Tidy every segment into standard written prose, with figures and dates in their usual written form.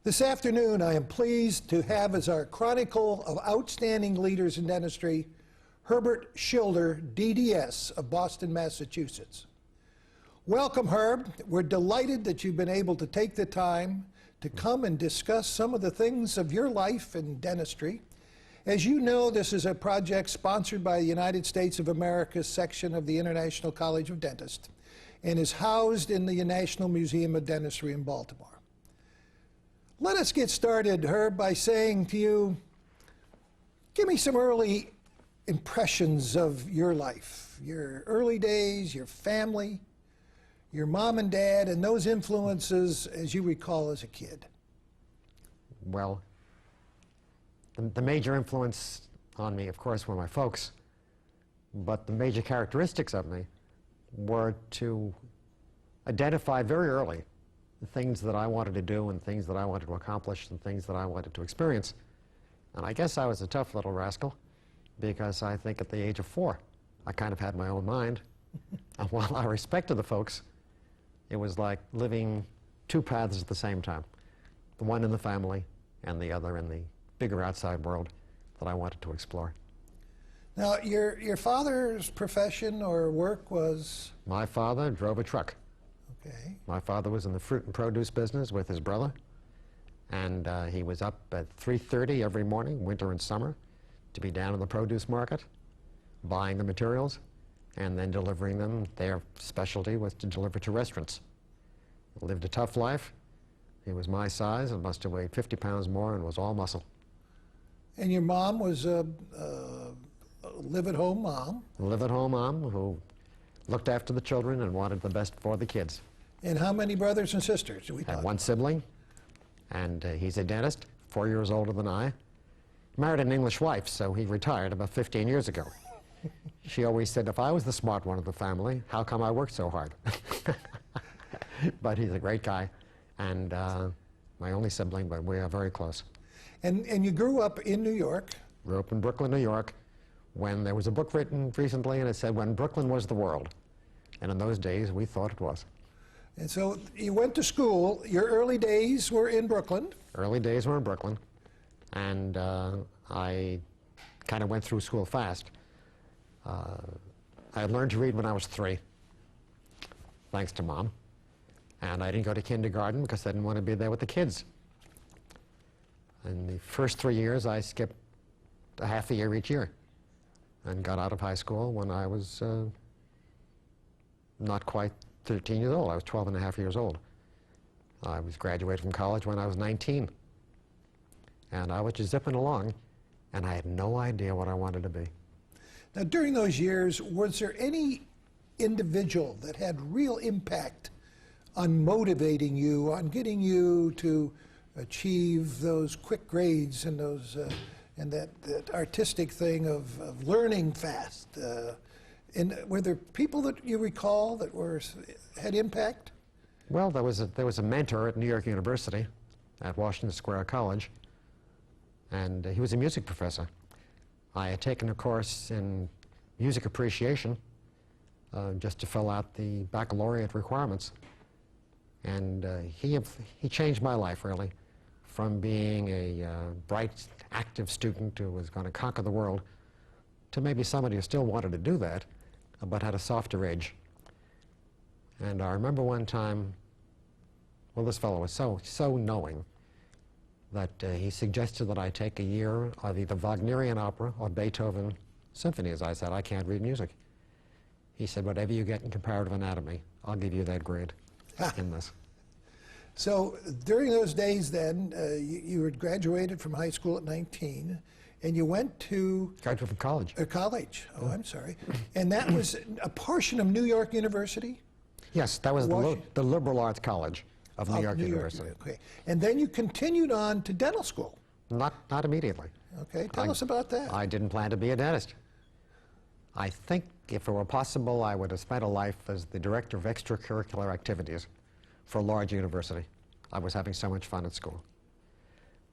This afternoon, I am pleased to have as our Chronicle of Outstanding Leaders in Dentistry, Herbert Schilder, D.D.S. of Boston, Massachusetts. Welcome, Herb. We're delighted that you've been able to take the time to come and discuss some of the things of your life in dentistry. As you know, this is a project sponsored by the United States of America's section of the International College of Dentists and is housed in the National Museum of Dentistry in Baltimore. Let us get started, Herb, by saying to you, give me some early impressions of your life, your early days, your family, your mom and dad, and those influences as you recall as a kid. Well, the major influence on me, of course, were my folks, but the major characteristics of me were to identify very early the things that I wanted to do and things that I wanted to accomplish and things that I wanted to experience. And I guess I was a tough little rascal because I think at the age of 4, I kind of had my own mind. And while I respected the folks, it was like living two paths at the same time, the one in the family and the other in the bigger outside world that I wanted to explore. Now, your father's profession or work was? My father drove a truck. Okay. My father was in the fruit and produce business with his brother, and he was up at 3:30 every morning, winter and summer, to be down in the produce market, buying the materials, and then delivering them. Their specialty was to deliver to restaurants. He lived a tough life. He was my size and must have weighed 50 pounds more and was all muscle. And your mom was a live-at-home mom? A live-at-home mom who looked after the children and wanted the best for the kids. And how many brothers and sisters do we have? One sibling, and he's a dentist, 4 years older than I. Married an English wife, so he retired about 15 years ago. She always said, if I was the smart one of the family, how come I worked so hard? But he's a great guy, and my only sibling, but we are very close. And you grew up in New York? Grew up in Brooklyn, New York, when there was a book written recently, and it said, when Brooklyn was the world. And in those days, we thought it was. And so you went to school. Your early days were in Brooklyn? Early days were in Brooklyn, and I kind of went through school fast. I learned to read when I was 3, thanks to Mom. And I didn't go to kindergarten because I didn't want to be there with the kids. In the first 3 years, I skipped a half a year each year and got out of high school when I was not quite 13 years old. I was 12 and a half years old. I was graduated from college when I was 19. And I was just zipping along, and I had no idea what I wanted to be. Now, during those years, was there any individual that had real impact on motivating you, on getting you to achieve those quick grades and those and that artistic thing of learning fast? And were there people that you recall that had impact? Well, there was a mentor at New York University at Washington Square College, and he was a music professor. I had taken a course in music appreciation just to fill out the baccalaureate requirements, and he changed my life, really, from being a bright, active student who was going to conquer the world to maybe somebody who still wanted to do that, but had a softer edge. And I remember one time, well, this fellow was so knowing that he suggested that I take a year of either Wagnerian opera or Beethoven symphonies. I said, I can't read music. He said, whatever you get in comparative anatomy, I'll give you that grade in this. So during those days then, you had graduated from high school at 19, and you went to... Graduated from college. College. Oh, I'm sorry. And that was a portion of New York University? Yes, that was the liberal arts college. of New York University. Okay. And then you continued on to dental school. Not immediately. Okay, tell us about that. I didn't plan to be a dentist. I think if it were possible, I would have spent a life as the director of extracurricular activities for a large university. I was having so much fun at school.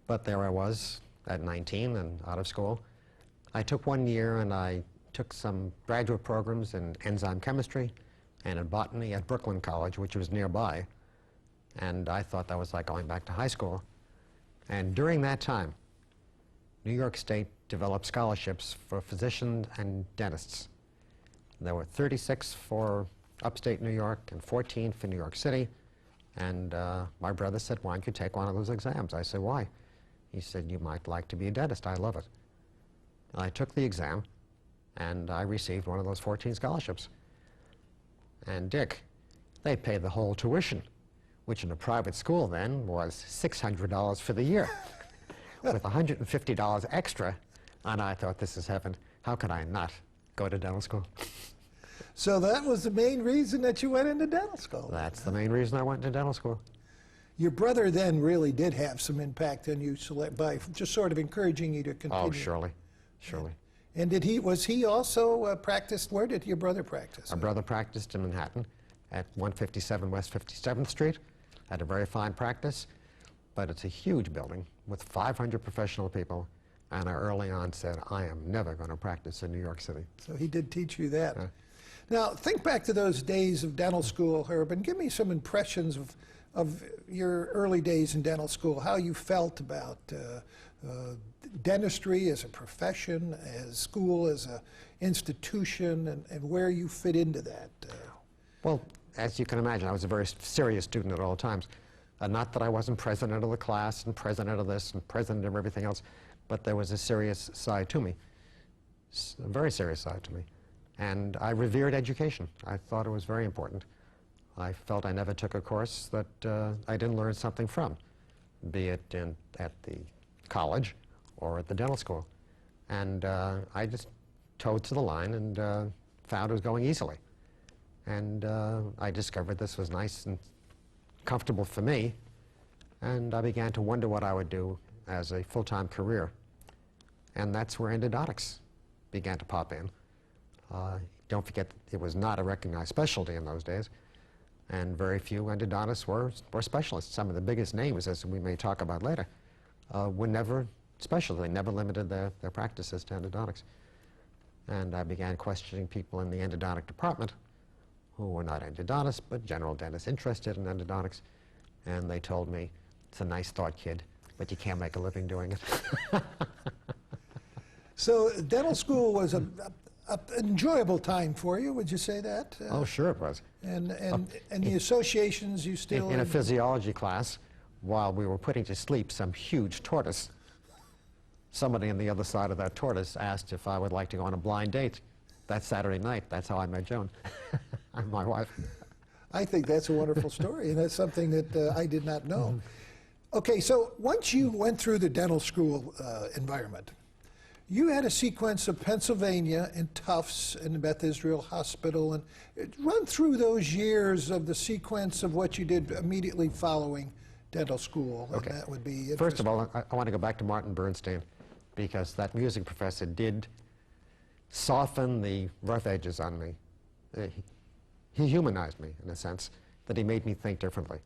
But there I was at 19 and out of school. I took 1 year and I took some graduate programs in enzyme chemistry and in botany at Brooklyn College, which was nearby. And I thought that was like going back to high school. And during that time, New York State developed scholarships for physicians and dentists. There were 36 for upstate New York and 14 for New York City. And my brother said, why don't you take one of those exams? I said, why? He said, you might like to be a dentist. I love it. I took the exam, and I received one of those 14 scholarships. And Dick, they paid the whole tuition, which in a private school then was $600 for the year, with $150 extra. And I thought, this is heaven. How could I not go to dental school? So that was the main reason that you went into dental school. That's the main reason I went to dental school. Your brother then really did have some impact on you by just sort of encouraging you to continue. Oh, surely, surely. And was he also practiced, where did your brother practice? My brother practiced in Manhattan at 157 West 57th Street, had a very fine practice, but it's a huge building with 500 professional people, and I early on said, I am never going to practice in New York City. So he did teach you that. Now, think back to those days of dental school, Herb, and give me some impressions of your early days in dental school, how you felt about dentistry as a profession, as school as an institution, and where you fit into that. Well, as you can imagine, I was a very serious student at all times. Not that I wasn't president of the class and president of this and president of everything else, but there was a serious side to me, a very serious side to me. And I revered education. I thought it was very important. I felt I never took a course that I didn't learn something from, be it at the college or at the dental school. And I just towed to the line and found it was going easily. And I discovered this was nice and comfortable for me, and I began to wonder what I would do as a full-time career. And that's where endodontics began to pop in. Don't forget, it was not a recognized specialty in those days, and very few endodontists were specialists. Some of the biggest names, as we may talk about later, were never specialists. They never limited their practices to endodontics. And I began questioning people in the endodontic department who were not endodontists, but general dentists interested in endodontics. And they told me, it's a nice thought, kid, but you can't make a living doing it. So dental school was an enjoyable time for you, would you say that? Oh, sure it was. And the associations you still... In a physiology class, while we were putting to sleep some huge tortoise, somebody on the other side of that tortoise asked if I would like to go on a blind date that Saturday night. That's how I met Joan, my wife. I think that's a wonderful story, and that's something that I did not know. Okay, so once you went through the dental school environment, you had a sequence of Pennsylvania and Tufts and Beth Israel Hospital, and run through those years of the sequence of what you did immediately following dental school. Okay. And that would be First of all, I want to go back to Martin Bernstein, because that music professor did soften the rough edges on me. He humanized me, in a sense, that he made me think differently.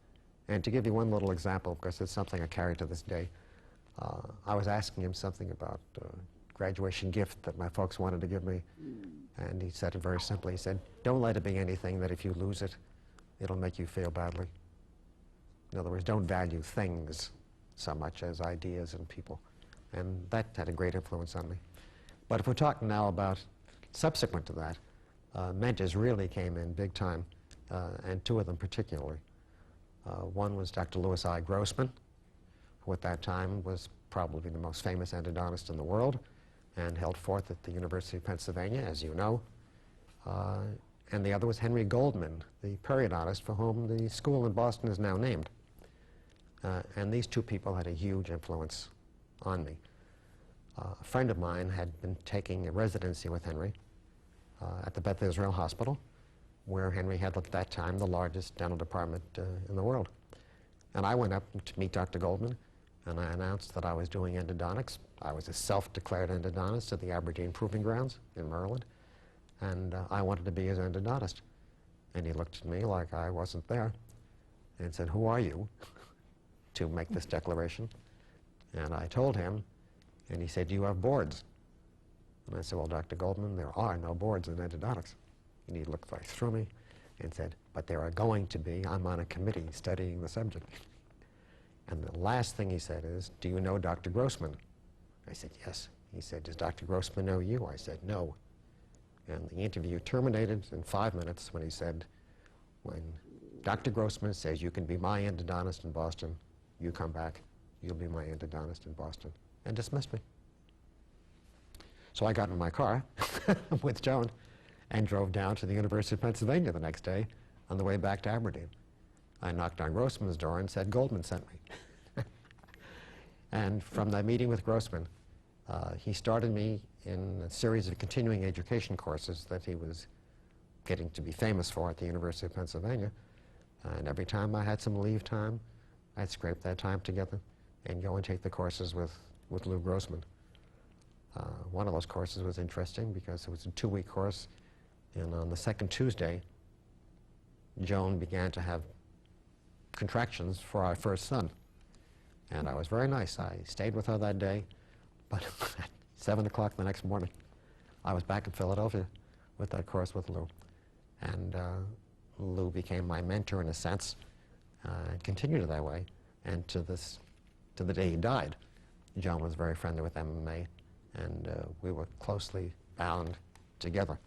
And to give you one little example, because it's something I carry to this day, I was asking him something about graduation gift that my folks wanted to give me, and he said it very simply. He said, don't let it be anything that if you lose it, it'll make you feel badly. In other words, don't value things so much as ideas and people. And that had a great influence on me. But if we're talking now about subsequent to that, mentors really came in big time, and two of them particularly. One was Dr. Louis I. Grossman, who at that time was probably the most famous endodontist in the world, and held forth at the University of Pennsylvania, as you know. And the other was Henry Goldman, the periodontist for whom the school in Boston is now named. And these two people had a huge influence on me. A friend of mine had been taking a residency with Henry at the Beth Israel Hospital, where Henry had at that time the largest dental department in the world. And I went up to meet Dr. Goldman, and I announced that I was doing endodontics. I was a self-declared endodontist at the Aberdeen Proving Grounds in Maryland, and I wanted to be his endodontist. And he looked at me like I wasn't there and said, "Who are you?" to make this declaration. And I told him, and he said, "Do you have boards?" And I said, "Well, Dr. Goldman, there are no boards in endodontics." And he looked right through me and said, "But there are going to be. I'm on a committee studying the subject." And the last thing he said is, "Do you know Dr. Grossman?" I said, "Yes." He said, "Does Dr. Grossman know you?" I said, "No." And the interview terminated in 5 minutes when he said, "When Dr. Grossman says you can be my endodontist in Boston, you come back, you'll be my endodontist in Boston," and dismissed me. So I got in my car with Joan and drove down to the University of Pennsylvania the next day on the way back to Aberdeen. I knocked on Grossman's door and said, "Goldman sent me." And from that meeting with Grossman, he started me in a series of continuing education courses that he was getting to be famous for at the University of Pennsylvania. And every time I had some leave time, I'd scrape that time together and go and take the courses with Lou Grossman. One of those courses was interesting because it was a 2-week course, and on the second Tuesday, Joan began to have contractions for our first son. And I was very nice. I stayed with her that day, but at 7 o'clock the next morning, I was back in Philadelphia with that course with Lou. And Lou became my mentor in a sense, and continued that way. And to the day he died, Joan was very friendly with MMA, and we were closely bound together.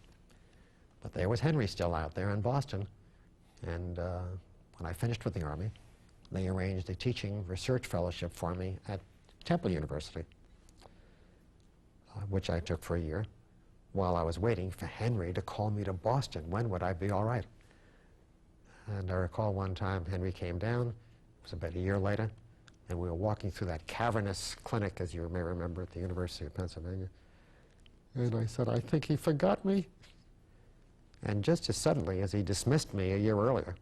But there was Henry still out there in Boston, and when I finished with the Army, they arranged a teaching research fellowship for me at Temple University, which I took for a year, while I was waiting for Henry to call me to Boston. When would I be all right? And I recall one time Henry came down, it was about a year later, and we were walking through that cavernous clinic, as you may remember, at the University of Pennsylvania. And I said, "I think he forgot me." And just as suddenly as he dismissed me a year earlier,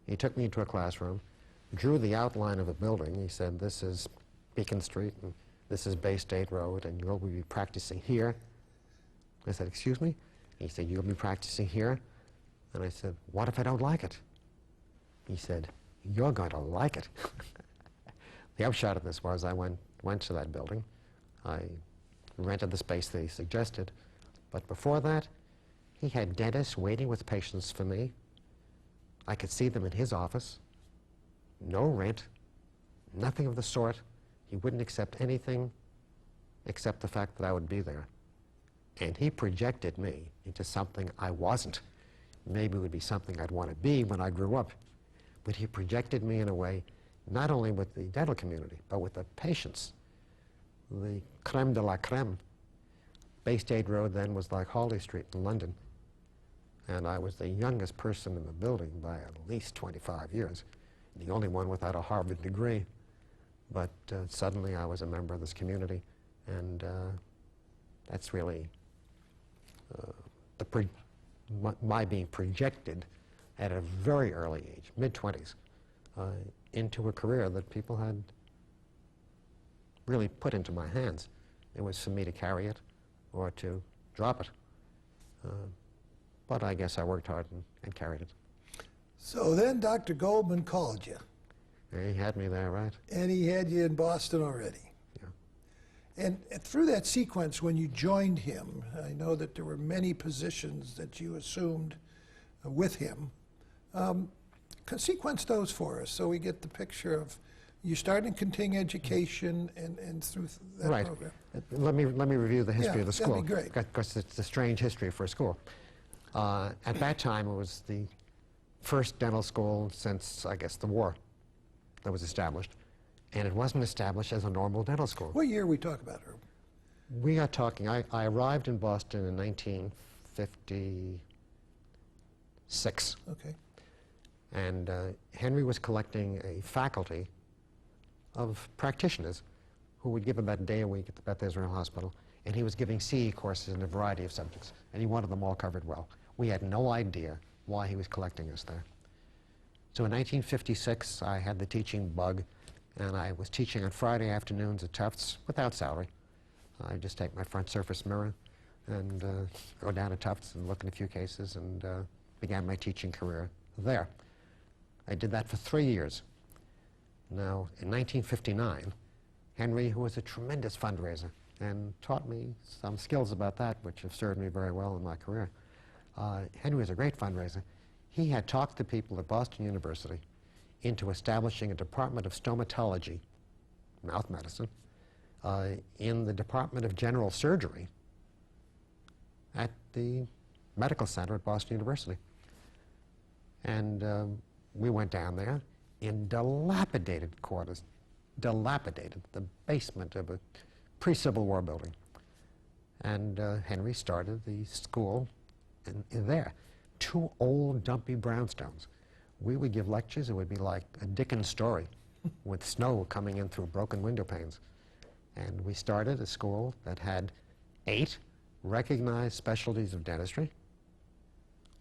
he took me into a classroom, drew the outline of a building. He said, "This is Beacon Street, and this is Bay State Road, and you'll be practicing here." I said, "Excuse me?" He said, "You'll be practicing here." And I said, "What if I don't like it?" He said, "You're going to like it." The upshot of this was I went to that building. I rented the space that he suggested. But before that, he had dentists waiting with patients for me. I could see them in his office. No rent, nothing of the sort. He wouldn't accept anything except the fact that I would be there. And he projected me into something I wasn't. Maybe it would be something I'd want to be when I grew up. But he projected me in a way, not only with the dental community, but with the patients. The creme de la creme. Bay State Road then was like Hawley Street in London. And I was the youngest person in the building by at least 25 years, the only one without a Harvard degree. But suddenly I was a member of this community, and that's really my being projected at a very early age, mid-20s, into a career that people had really put into my hands. It was for me to carry it or to drop it. But I guess I worked hard and carried it. So then Dr. Goldman called you. He had me there, right? And he had you in Boston already. Yeah. And through that sequence, when you joined him, I know that there were many positions that you assumed with him. Sequence those for us so we get the picture of you starting continuing education and through that right. program. Let me review the history of the school. That'd be great. Because it's a strange history for a school. At that time, it was the first dental school since, I guess, the war that was established. And it wasn't established as a normal dental school. What year are we talking about, Herb? We are talking, I arrived in Boston in 1956. Okay. And Henry was collecting a faculty of practitioners who would give about a day a week at the Beth Israel Hospital. And he was giving CE courses in a variety of subjects. And he wanted them all covered well. We had no idea why he was collecting us there. So in 1956, I had the teaching bug, and I was teaching on Friday afternoons at Tufts without salary. I just take my front surface mirror and go down to Tufts and look in a few cases, and began my teaching career there. I did that for 3 years. Now, in 1959, Henry, who was a tremendous fundraiser and taught me some skills about that, which have served me very well in my career. Henry was a great fundraiser. He had talked the people at Boston University into establishing a department of stomatology, mouth medicine, in the Department of General Surgery at the medical center at Boston University. And we went down there in dilapidated quarters, dilapidated, the basement of a pre-Civil War building. And Henry started the school in there. 2 old, dumpy brownstones. We would give lectures, it would be like a Dickens story with snow coming in through broken window panes. And we started a school that had 8 recognized specialties of dentistry,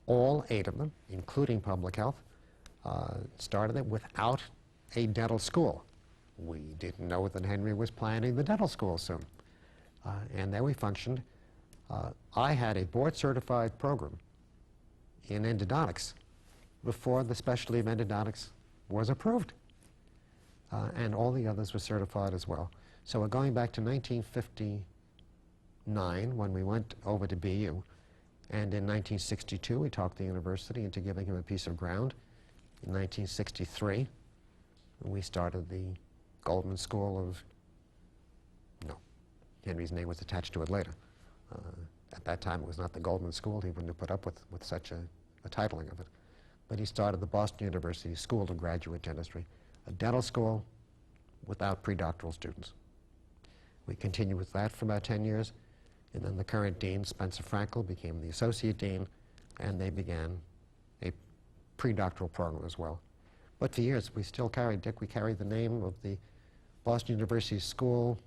all 8 of them, including public health, started it without a dental school. We didn't know that Henry was planning the dental school soon. And there we functioned. I had a board-certified program in endodontics before the specialty of endodontics was approved. And all the others were certified as well. So we're going back to 1959 when we went over to BU. And in 1962, we talked the university into giving him a piece of ground. In 1963, we started the Goldman School of, no, Henry's name was attached to it later. At that time, it was not the Goldman School. He wouldn't have put up with such a titling of it. But he started the Boston University School of Graduate Dentistry, a dental school without pre-doctoral students. We continued with that for about 10 years, and then the current dean, Spencer Frankel, became the associate dean, and they began a pre-doctoral program as well. But for years, we still carried, Dick, we carried the name of the Boston University School,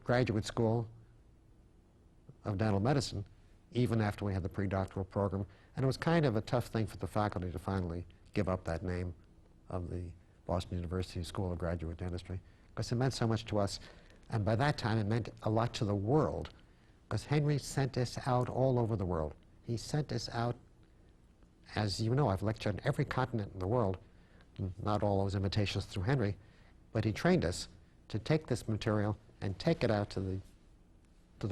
Graduate School of Dental Medicine, even after we had the pre-doctoral program. And it was kind of a tough thing for the faculty to finally give up that name of the Boston University School of Graduate Dentistry, because it meant so much to us. And by that time, it meant a lot to the world, because Henry sent us out all over the world. He sent us out, as you know, I've lectured on every continent in the world, not all those invitations through Henry, but he trained us to take this material and take it out to the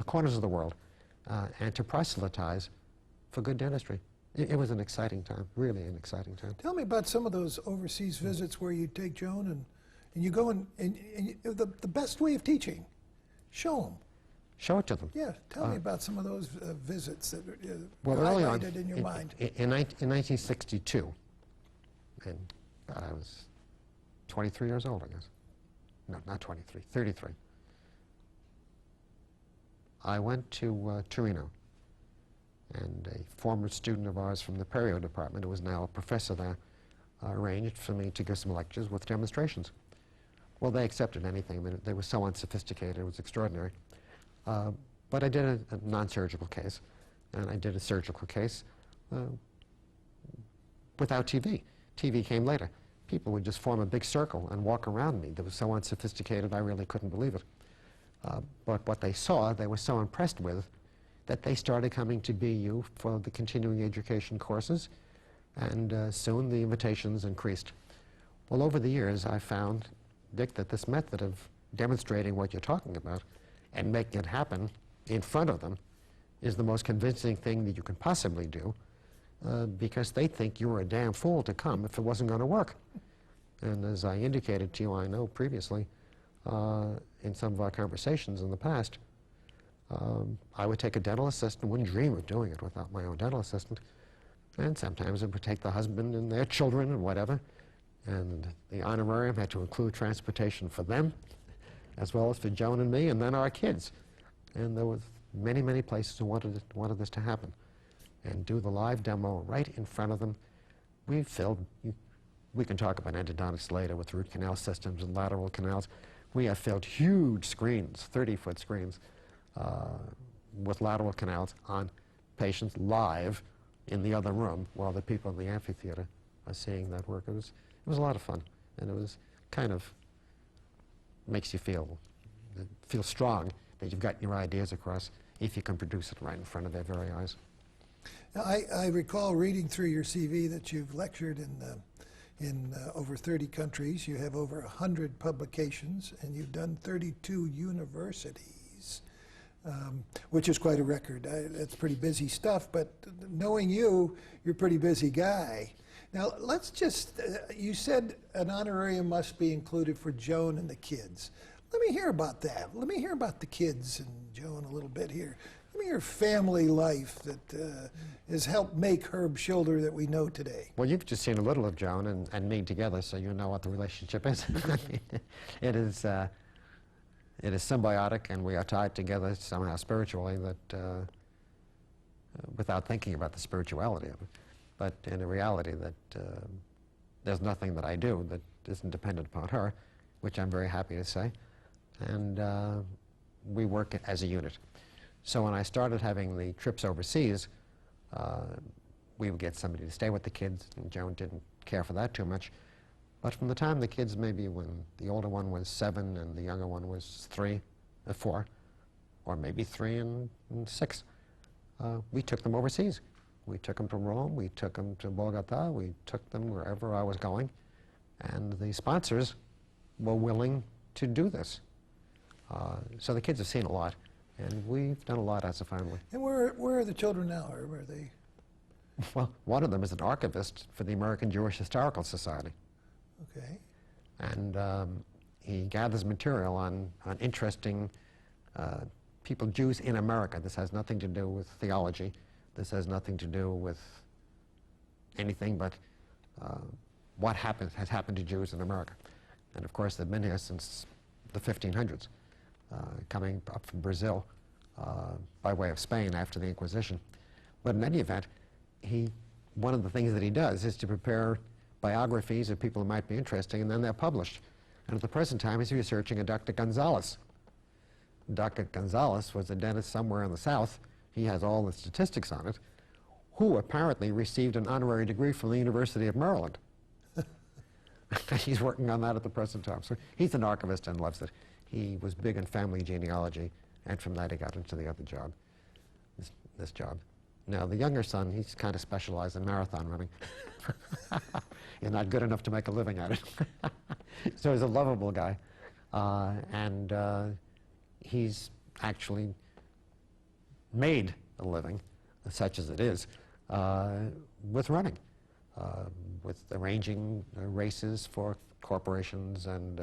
corners of the world and to proselytize for good dentistry. It was an exciting time, really an exciting time. Tell me about some of those overseas visits where you take Joan and you go and the best way of teaching, show them. Show it to them. Yeah, tell me about some of those visits that well, early on, highlighted in your mind. In 1962, and I was 23 years old, I guess. No, not 23, 33. I went to Torino, and a former student of ours from the perio department, who was now a professor there, arranged for me to give some lectures with demonstrations. Well, they accepted anything. I mean, they were so unsophisticated, it was extraordinary. But I did a non-surgical case, and I did a surgical case without TV. TV came later. People would just form a big circle and walk around me. They were so unsophisticated, I really couldn't believe it. But what they saw, they were so impressed with, that they started coming to BU for the continuing education courses, and soon the invitations increased. Well, over the years, I found, Dick, that this method of demonstrating what you're talking about and making it happen in front of them is the most convincing thing that you can possibly do, because they think you were a damn fool to come if it wasn't going to work. And as I indicated to you, I know previously, in some of our conversations in the past, I would take a dental assistant, wouldn't dream of doing it without my own dental assistant, and sometimes it would take the husband and their children and whatever, and the honorarium had to include transportation for them, as well as for Joan and me, and then our kids. And there were many, many places who wanted this to happen, and do the live demo right in front of them. We filled, we can talk about endodontics later with root canal systems and lateral canals. We have filled huge screens, 30-foot screens, with lateral canals on patients live in the other room while the people in the amphitheater seeing that work. It was a lot of fun, and it was kind of makes you feel strong that you've gotten your ideas across if you can produce it right in front of their very eyes. Now, I recall reading through your CV that you've lectured in over 30 countries. You have over 100 publications, and you've done 32 universities, which is quite a record. That's pretty busy stuff, but knowing you, you're a pretty busy guy. Now, let's just, you said an honorarium must be included for Joan and the kids. Let me hear about that. Let me hear about the kids and Joan a little bit here. Let me hear family life that has helped make Herb Schilder that we know today. Well, you've just seen a little of Joan and me together, so you know what the relationship is. It is symbiotic, and we are tied together somehow spiritually, that without thinking about the spirituality of it. But in a reality that there's nothing that I do that isn't dependent upon her, which I'm very happy to say. And we work as a unit. So when I started having the trips overseas, we would get somebody to stay with the kids, and Joan didn't care for that too much. But from the time the kids, maybe when the older one was 7 and the younger one was 4, or maybe 3 and 6, we took them overseas. We took them to Rome, we took them to Bogota, we took them wherever I was going, and the sponsors were willing to do this. So the kids have seen a lot, and we've done a lot as a family. And where are the children now, or where are they? Well, one of them is an archivist for the American Jewish Historical Society. Okay. And he gathers material on interesting people, Jews in America. This has nothing to do with theology. This has nothing to do with anything but what has happened to Jews in America. And of course, they've been here since the 1500s, coming up from Brazil by way of Spain after the Inquisition. But in any event, one of the things that he does is to prepare biographies of people who might be interesting, and then they're published. And at the present time, he's researching a Dr. Gonzalez. Dr. Gonzalez was a dentist somewhere in the South. He has all the statistics on it, who apparently received an honorary degree from the University of Maryland. He's working on that at the present time. So he's an archivist and loves it. He was big in family genealogy, and from that he got into the other job, this job. Now, the younger son, he's kind of specialized in marathon running. He's not good enough to make a living at it. So he's a lovable guy. And he's actually made a living, such as it is, with running, with arranging races for corporations and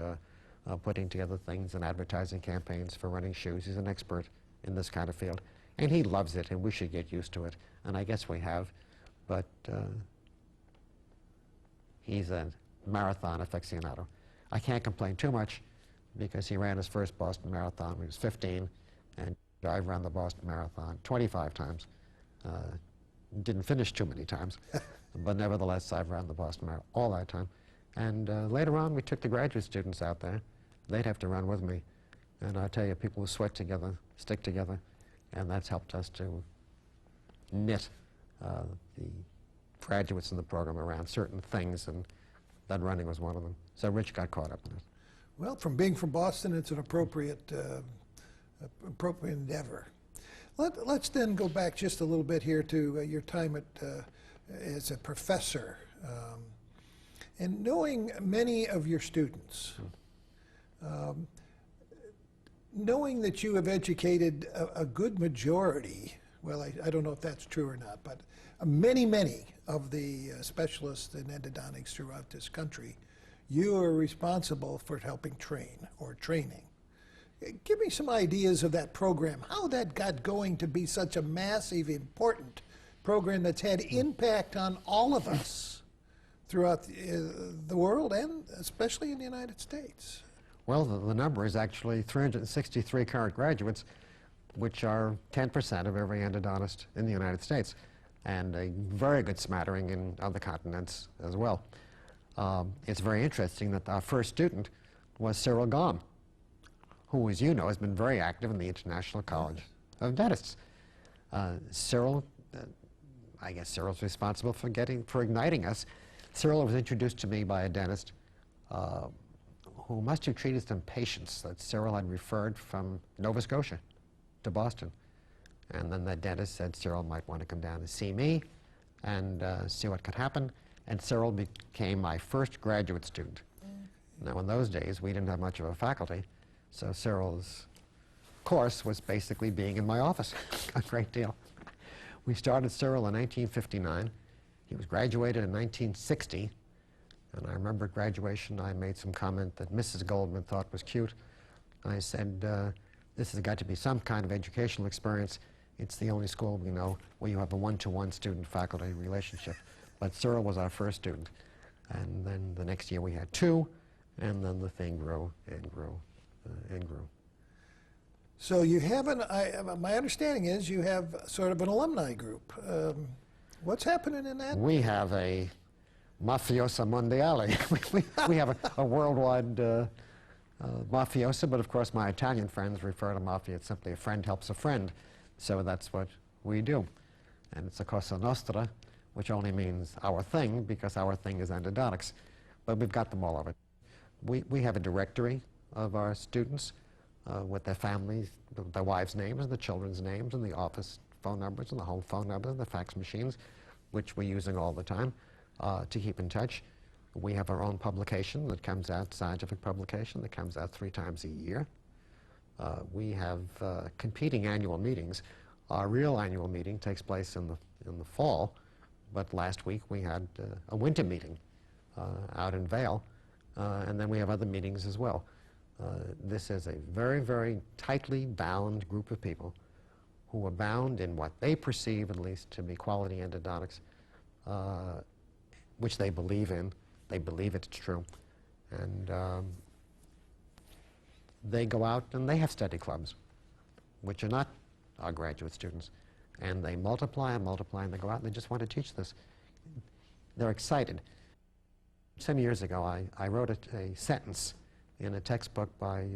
putting together things and advertising campaigns for running shoes. He's an expert in this kind of field. And he loves it, and we should get used to it. And I guess we have. But he's a marathon aficionado. I can't complain too much because he ran his first Boston Marathon when he was 15, and I've run the Boston Marathon 25 times. Didn't finish too many times, but nevertheless, I've run the Boston Marathon all that time. And later on, we took the graduate students out there. They'd have to run with me. And I tell you, people who sweat together, stick together, and that's helped us to knit the graduates in the program around certain things, and that running was one of them. So Rich got caught up in it. Well, from being from Boston, it's an appropriate endeavor. Let's then go back just a little bit here to your time as a professor. And knowing many of your students, knowing that you have educated a good majority, well, I don't know if that's true or not, but many of the specialists in endodontics throughout this country, you are responsible for helping train or training. Give me some ideas of that program, how that got going to be such a massive, important program that's had impact on all of us throughout the world and especially in the United States. Well, the number is actually 363 current graduates, which are 10% of every endodontist in the United States, and a very good smattering in other continents as well. It's very interesting that our first student was Cyril Gom, who, as you know, has been very active in the International College of Dentists. Cyril, I guess Cyril's responsible for igniting us Cyril was introduced to me by a dentist who must have treated some patients that Cyril had referred from Nova Scotia to Boston. And then the dentist said Cyril might want to come down and see me and see what could happen. And Cyril became my first graduate student. Now, in those days, we didn't have much of a faculty, so Cyril's course was basically being in my office a great deal. We started Cyril in 1959. He was graduated in 1960. And I remember at graduation, I made some comment that Mrs. Goldman thought was cute. I said, this has got to be some kind of educational experience. It's the only school we know where you have a one-to-one student-faculty relationship. But Cyril was our first student. And then the next year we had 2, and then the thing grew and grew and grew. So you have my understanding is you have sort of an alumni group. What's happening in that? We have a mafiosa mondiale. we have a worldwide mafiosa, but of course my Italian friends refer to mafia as simply a friend helps a friend. So that's what we do. And it's a cosa nostra, which only means our thing, because our thing is endodontics. But we've got them all over. We have a directory of our students with their families, their wives' names, and the children's names, and the office phone numbers, and the home phone numbers, and the fax machines, which we're using all the time to keep in touch. We have our own publication that comes out, scientific publication, that comes out 3 times a year. We have competing annual meetings. Our real annual meeting takes place in the fall, but last week we had a winter meeting out in Vail, and then we have other meetings as well. This is a very, very tightly bound group of people who are bound in what they perceive, at least, to be quality endodontics, which they believe in. They believe it's true. And they go out and they have study clubs, which are not our graduate students. And they multiply and multiply, and they go out and they just want to teach this. They're excited. Some years ago, I wrote a sentence in a textbook by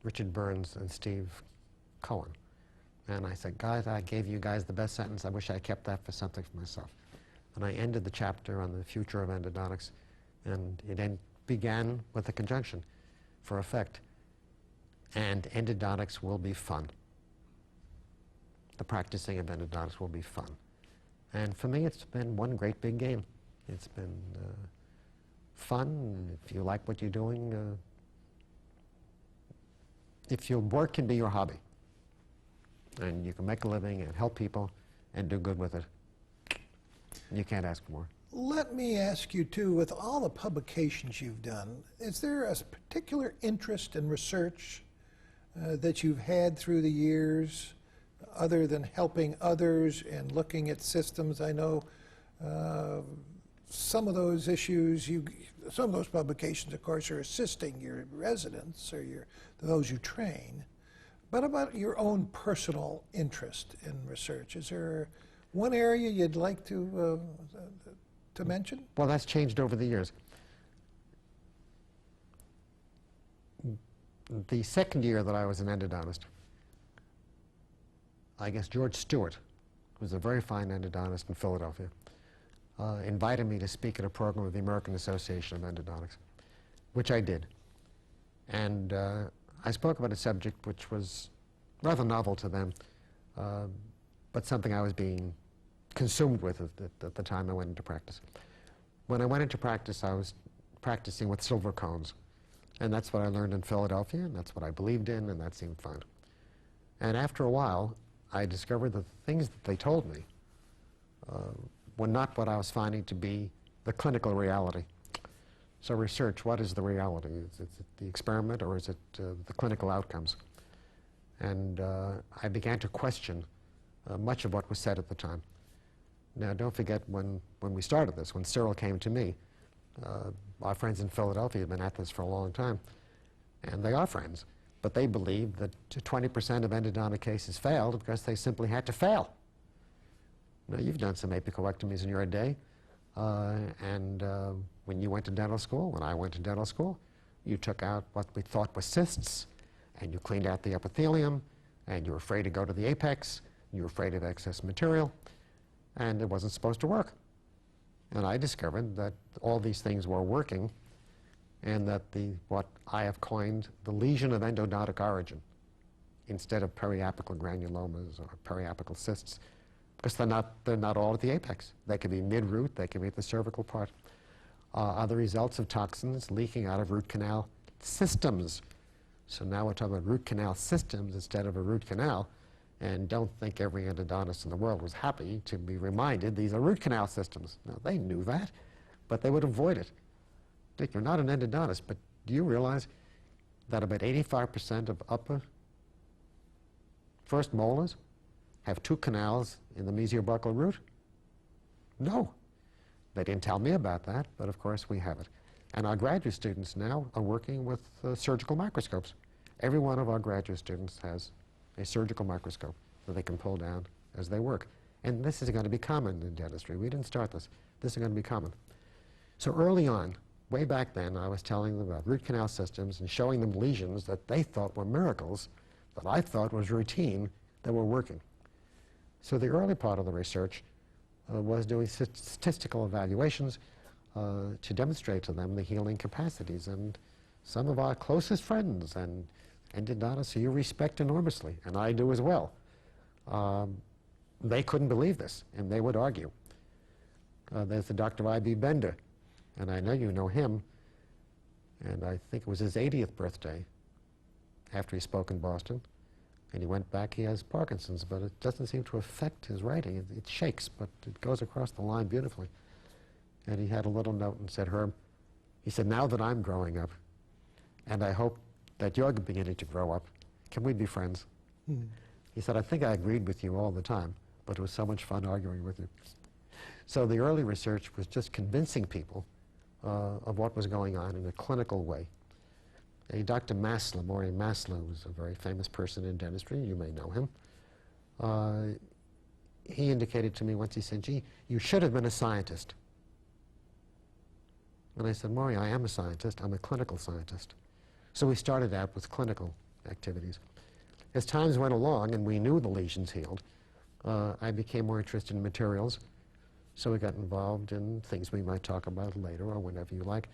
Richard Burns and Steve Cohen. And I said, guys, I gave you guys the best sentence. I wish I kept that for something for myself. And I ended the chapter on the future of endodontics, and it began with a conjunction for effect. And endodontics will be fun. The practicing of endodontics will be fun. And for me, it's been one great big game. It's been fun. If you like what you're doing, if your work can be your hobby, and you can make a living and help people and do good with it, you can't ask for more. Let me ask you, too, with all the publications you've done, is there a particular interest in research that you've had through the years, other than helping others and looking at systems? I know some of those issues, some of those publications, of course, are assisting your residents or those you train. But about your own personal interest in research, is there one area you'd like to mention? Well, that's changed over the years. The second year that I was an endodontist, I guess George Stewart, who was a very fine endodontist in Philadelphia, invited me to speak at a program of the American Association of Endodontics, which I did. And I spoke about a subject which was rather novel to them, but something I was being consumed with at the time I went into practice. When I went into practice, I was practicing with silver cones. And that's what I learned in Philadelphia, and that's what I believed in, and that seemed fun. And after a while, I discovered that the things that they told me were not what I was finding to be the clinical reality. So research, what is the reality? Is it the experiment, or is it the clinical outcomes? And I began to question much of what was said at the time. Now, don't forget, when we started this, when Cyril came to me, our friends in Philadelphia have been at this for a long time, and they are friends, but they believe that 20% of endodontic cases failed because they simply had to fail. Now, you've done some apicoectomies in your day, and when you went to dental school, when I went to dental school, you took out what we thought were cysts, and you cleaned out the epithelium, and you were afraid to go to the apex, you were afraid of excess material, and it wasn't supposed to work. And I discovered that all these things were working, and that what I have coined the lesion of endodontic origin instead of periapical granulomas or periapical cysts, because they're not all at the apex. They can be mid-root, they can be at the cervical part, are the results of toxins leaking out of root canal systems. So now we're talking about root canal systems instead of a root canal, and don't think every endodontist in the world was happy to be reminded these are root canal systems. Now, they knew that, but they would avoid it. Dick, you're not an endodontist, but do you realize that about 85% of upper first molars have 2 canals in the mesiobuccal root? No. They didn't tell me about that, but of course we have it. And our graduate students now are working with surgical microscopes. Every one of our graduate students has a surgical microscope that they can pull down as they work. And this is going to be common in dentistry. We didn't start this. This is going to be common. So early on, way back then, I was telling them about root canal systems and showing them lesions that they thought were miracles, that I thought was routine, that were working. So the early part of the research was doing statistical evaluations to demonstrate to them the healing capacities. And some of our closest friends and endodontists who you respect enormously, and I do as well, they couldn't believe this, and they would argue. There's the Dr. I.B. Bender, and I know you know him, and I think it was his 80th birthday after he spoke in Boston, and he went back. He has Parkinson's, but it doesn't seem to affect his writing. It shakes, but it goes across the line beautifully. And he had a little note and said, Herb, he said, now that I'm growing up, and I hope that you're beginning to grow up, can we be friends? He said, I think I agreed with you all the time, but it was so much fun arguing with you. So the early research was just convincing people of what was going on in a clinical way. A Dr. Maslow, Maury Maslow, was a very famous person in dentistry. You may know him. He indicated to me once, he said, gee, you should have been a scientist. And I said, Maury, I am a scientist. I'm a clinical scientist. So we started out with clinical activities. As times went along and we knew the lesions healed, I became more interested in materials. So we got involved in things we might talk about later or whenever you like.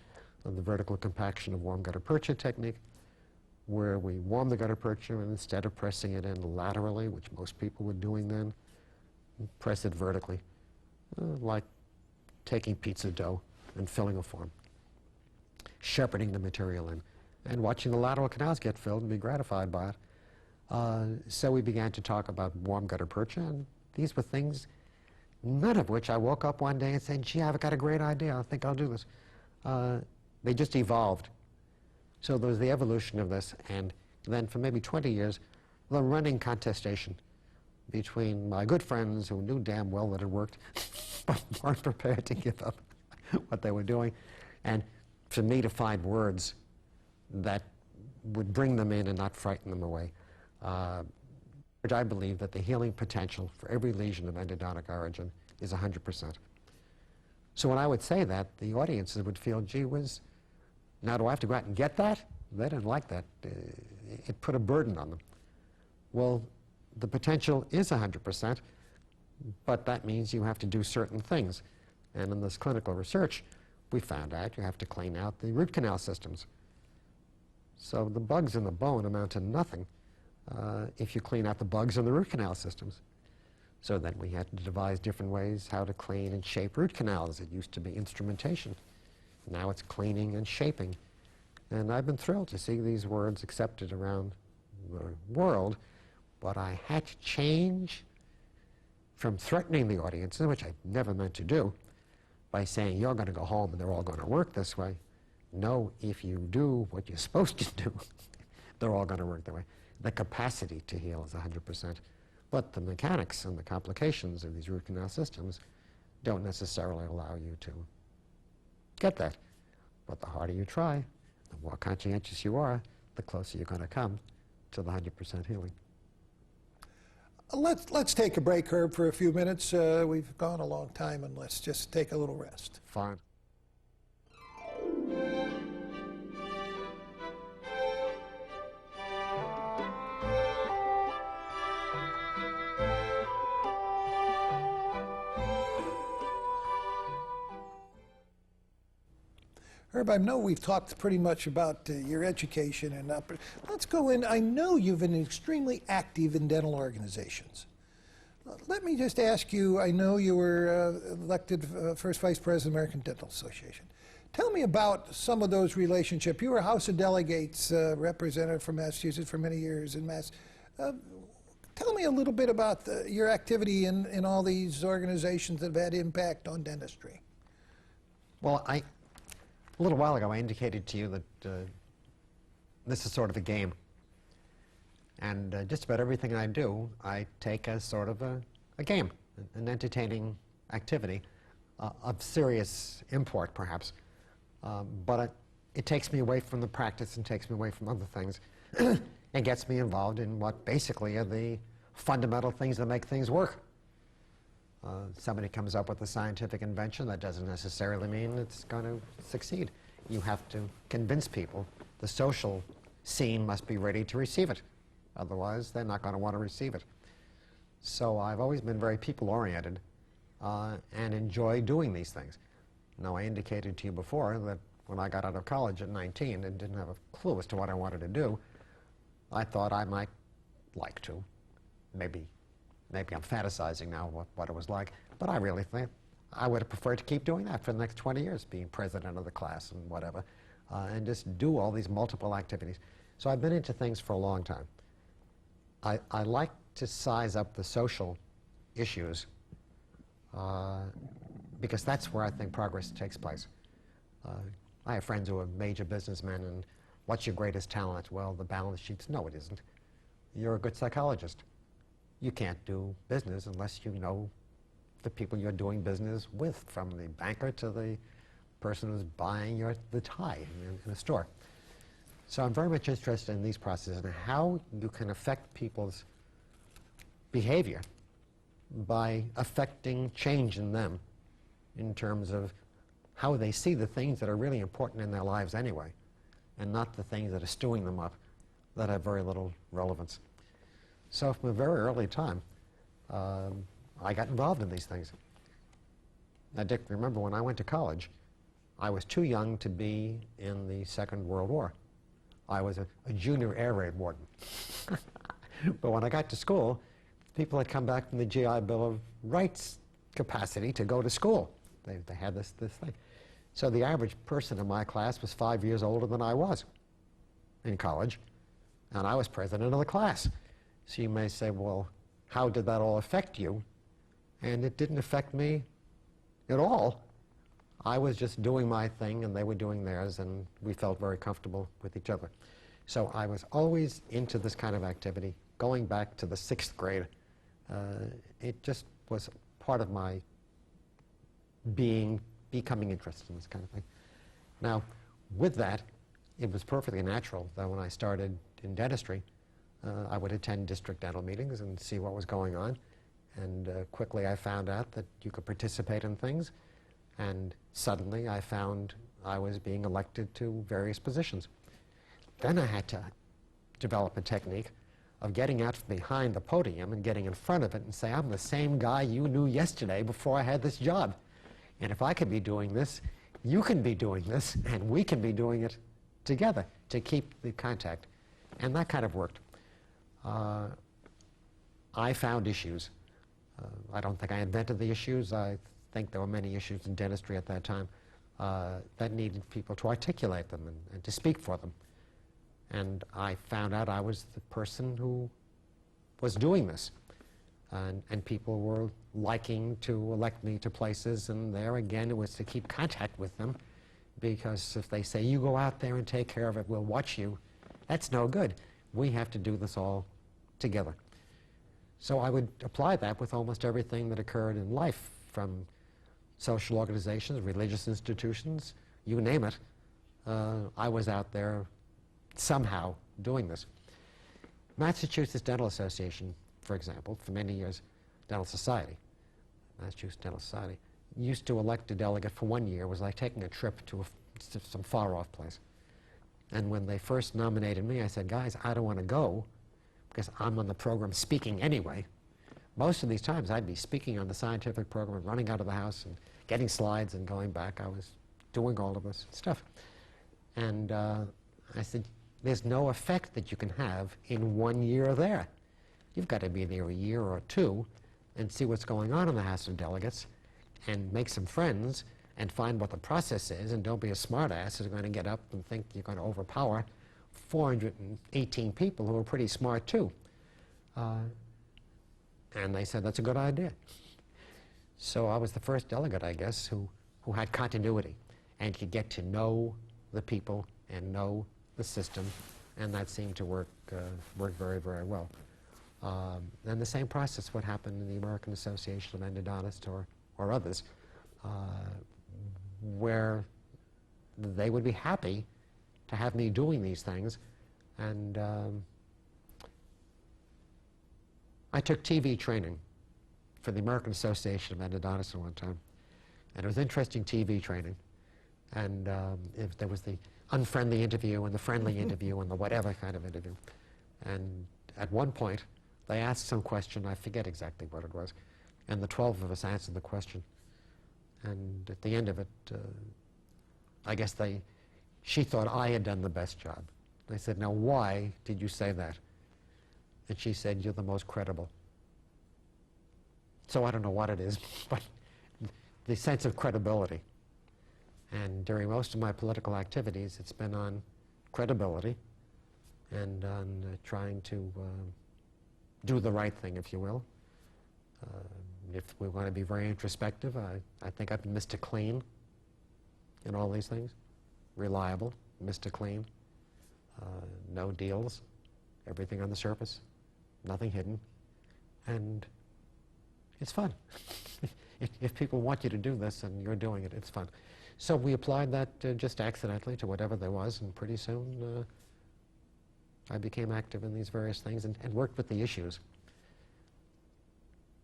The vertical compaction of warm gutta percha technique, where we warm the gutta percha and instead of pressing it in laterally, which most people were doing then, press it vertically, like taking pizza dough and filling a form, shepherding the material in, and watching the lateral canals get filled and be gratified by it. So we began to talk about warm gutta percha, and these were things, none of which I woke up one day and said, gee, I've got a great idea, I think I'll do this. They just evolved. So there was the evolution of this, and then for maybe 20 years, the running contestation between my good friends who knew damn well that it worked, but weren't prepared to give up what they were doing, and for me to find words that would bring them in and not frighten them away. I believe that the healing potential for every lesion of endodontic origin is 100%. So when I would say that, the audiences would feel, gee whiz, now do I have to go out and get that? They didn't like that. It put a burden on them. Well, the potential is 100%, but that means you have to do certain things. And in this clinical research, we found out you have to clean out the root canal systems. So the bugs in the bone amount to nothing if you clean out the bugs in the root canal systems. So then we had to devise different ways how to clean and shape root canals. It used to be instrumentation. Now it's cleaning and shaping. And I've been thrilled to see these words accepted around the world, but I had to change from threatening the audiences, which I never meant to do, by saying, you're going to go home and they're all going to work this way. No, if you do what you're supposed to do, they're all going to work that way. The capacity to heal is 100%. But the mechanics and the complications of these root canal systems don't necessarily allow you to get that. But the harder you try, the more conscientious you are, the closer you're going to come to the 100% healing. Let's take a break, Herb, for a few minutes. We've gone a long time, and let's just take a little rest. Fine. Herb, I know we've talked pretty much about your education, and let's go in. I know you've been extremely active in dental organizations. Let me just ask you, I know you were elected first vice president of the American Dental Association. Tell me about some of those relationships. You were House of Delegates representative from Massachusetts for many years in Mass. Tell me a little bit about your activity in all these organizations that have had impact on dentistry. Well, a little while ago I indicated to you that this is sort of a game. And just about everything I do, I take as sort of a game, an entertaining activity of serious import, perhaps. But it takes me away from the practice and takes me away from other things and gets me involved in what basically are the fundamental things that make things work. Somebody comes up with a scientific invention, that doesn't necessarily mean it's going to succeed. You have to convince people. The social scene must be ready to receive it. Otherwise, they're not going to want to receive it. So I've always been very people-oriented and enjoy doing these things. Now, I indicated to you before that when I got out of college at 19 and didn't have a clue as to what I wanted to do, I thought I might like to. Maybe I'm fantasizing now what it was like, but I really think I would have preferred to keep doing that for the next 20 years, being president of the class and whatever, and just do all these multiple activities. So I've been into things for a long time. I like to size up the social issues because that's where I think progress takes place. I have friends who are major businessmen, and what's your greatest talent? Well, the balance sheets. No, it isn't. You're a good psychologist. You can't do business unless you know the people you're doing business with, from the banker to the person who's buying the tie in a store. So I'm very much interested in these processes and how you can affect people's behavior by affecting change in them in terms of how they see the things that are really important in their lives anyway, and not the things that are stewing them up that have very little relevance. So from a very early time, I got involved in these things. Now, Dick, remember when I went to college, I was too young to be in the Second World War. I was a junior air raid warden. But when I got to school, people had come back from the GI Bill of Rights capacity to go to school. They had this thing. So the average person in my class was 5 years older than I was in college, and I was president of the class. So you may say, well, how did that all affect you? And it didn't affect me at all. I was just doing my thing, and they were doing theirs, and we felt very comfortable with each other. So I was always into this kind of activity, going back to the 6th grade. It just was part of my becoming interested in this kind of thing. Now, with that, it was perfectly natural that when I started in dentistry, I would attend district dental meetings and see what was going on. And quickly I found out that you could participate in things. And suddenly I found I was being elected to various positions. Then I had to develop a technique of getting out from behind the podium and getting in front of it and say, I'm the same guy you knew yesterday before I had this job. And if I could be doing this, you can be doing this, and we can be doing it together to keep the contact. And that kind of worked. I found issues. I don't think I invented the issues. I think there were many issues in dentistry at that time that needed people to articulate them and to speak for them. And I found out I was the person who was doing this. And people were liking to elect me to places, and there again it was to keep contact with them, because if they say, you go out there and take care of it, we'll watch you, that's no good. We have to do this all together. So I would apply that with almost everything that occurred in life, from social organizations, religious institutions, you name it. I was out there somehow doing this. Massachusetts Dental Association, for example, for many years, Dental Society, Massachusetts Dental Society, used to elect a delegate for 1 year. It was like taking a trip to some far-off place. And when they first nominated me, I said, guys, I don't want to go because I'm on the program speaking anyway. Most of these times I'd be speaking on the scientific program and running out of the house and getting slides and going back. I was doing all of this stuff. And I said, there's no effect that you can have in 1 year there. You've got to be there a year or two and see what's going on in the House of Delegates and make some friends and find what the process is, and don't be a smartass who's going to get up and think you're going to overpower 418 people who are pretty smart too. And they said, that's a good idea. So I was the first delegate, I guess, who had continuity and could get to know the people and know the system, and that seemed to work very, very well. And the same process would happen in the American Association of Endodontists or others, where they would be happy to have me doing these things. And I took TV training for the American Association of Endodontists at one time, and it was interesting TV training. And if there was the unfriendly interview and the friendly interview and the whatever kind of interview. And at one point, they asked some question, I forget exactly what it was, and the 12 of us answered the question. And at the end of it, I guess she thought I had done the best job. They said, now why did you say that? And she said, you're the most credible. So I don't know what it is, but the sense of credibility. And during most of my political activities, it's been on credibility and on trying to do the right thing, if you will. If we want to be very introspective, I think I've been Mr. Clean in all these things. Reliable, Mr. Clean, no deals, everything on the surface, nothing hidden, and it's fun. If people want you to do this and you're doing it, it's fun. So we applied that just accidentally to whatever there was, and pretty soon I became active in these various things and worked with the issues.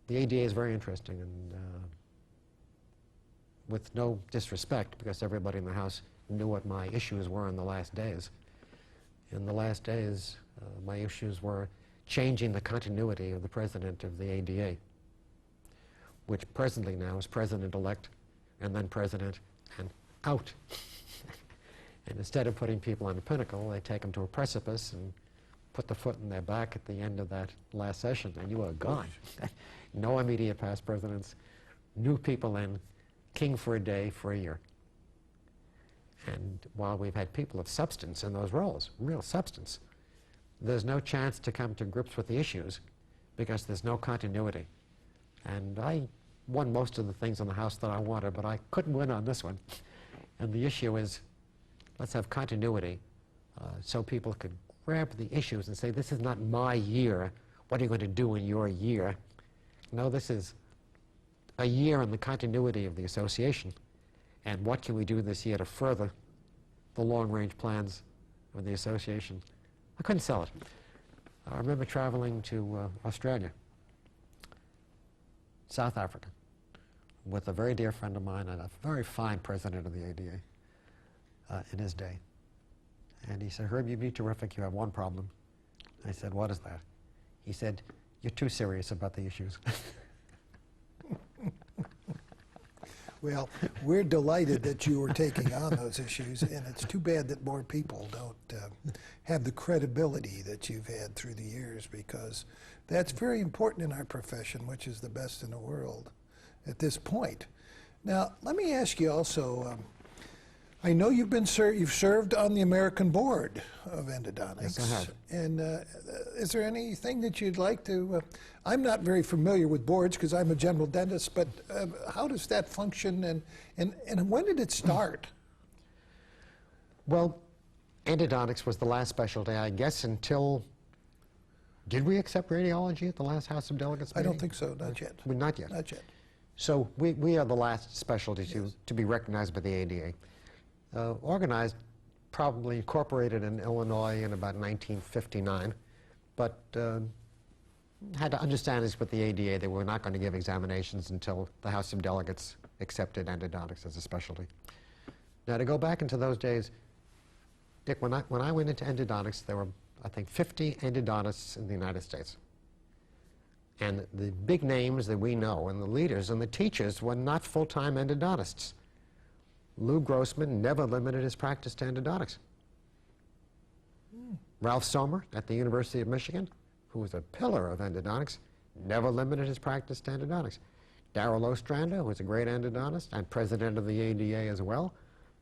The ADA is very interesting, and with no disrespect, because everybody in the House knew what my issues were in the last days. In the last days, my issues were changing the continuity of the president of the ADA, which presently now is president-elect and then president and out. And instead of putting people on a pinnacle, they take them to a precipice and put the foot in their back at the end of that last session, and you are gone. No immediate past presidents, new people in, king for a day, for a year. And while we've had people of substance in those roles, real substance, there's no chance to come to grips with the issues because there's no continuity. And I won most of the things in the House that I wanted, but I couldn't win on this one. And the issue is, let's have continuity so people could grab the issues and say, this is not my year. What are you going to do in your year? No, this is a year in the continuity of the association. And what can we do this year to further the long-range plans of the association? I couldn't sell it. I remember traveling to Australia, South Africa, with a very dear friend of mine and a very fine president of the ADA in his day. And he said, Herb, you'd be terrific. You have one problem. I said, what is that? He said, you're too serious about the issues. Well, we're delighted that you were taking on those issues, and it's too bad that more people don't have the credibility that you've had through the years, because that's very important in our profession, which is the best in the world at this point. Now, let me ask you also, I know you've served on the American Board of Endodontics. Yes, I have. And is there anything that you'd like to, I'm not very familiar with boards because I'm a general dentist, but how does that function, and when did it start? Well, endodontics was the last specialty, I guess, until, did we accept radiology at the last House of Delegates meeting? I don't think so, not yet. Well, not yet. Not yet. So we are the last specialty to be recognized by the ADA. Organized, probably incorporated in Illinois in about 1959, but had to understand this with the ADA. They were not going to give examinations until the House of Delegates accepted endodontics as a specialty. Now, to go back into those days, Dick, when I went into endodontics, there were, I think, 50 endodontists in the United States. And the big names that we know, and the leaders and the teachers, were not full-time endodontists. Lou Grossman never limited his practice to endodontics. Ralph Sommer at the University of Michigan, who was a pillar of endodontics, never limited his practice to endodontics. Darrell Ostrander, who was a great endodontist and president of the ADA as well,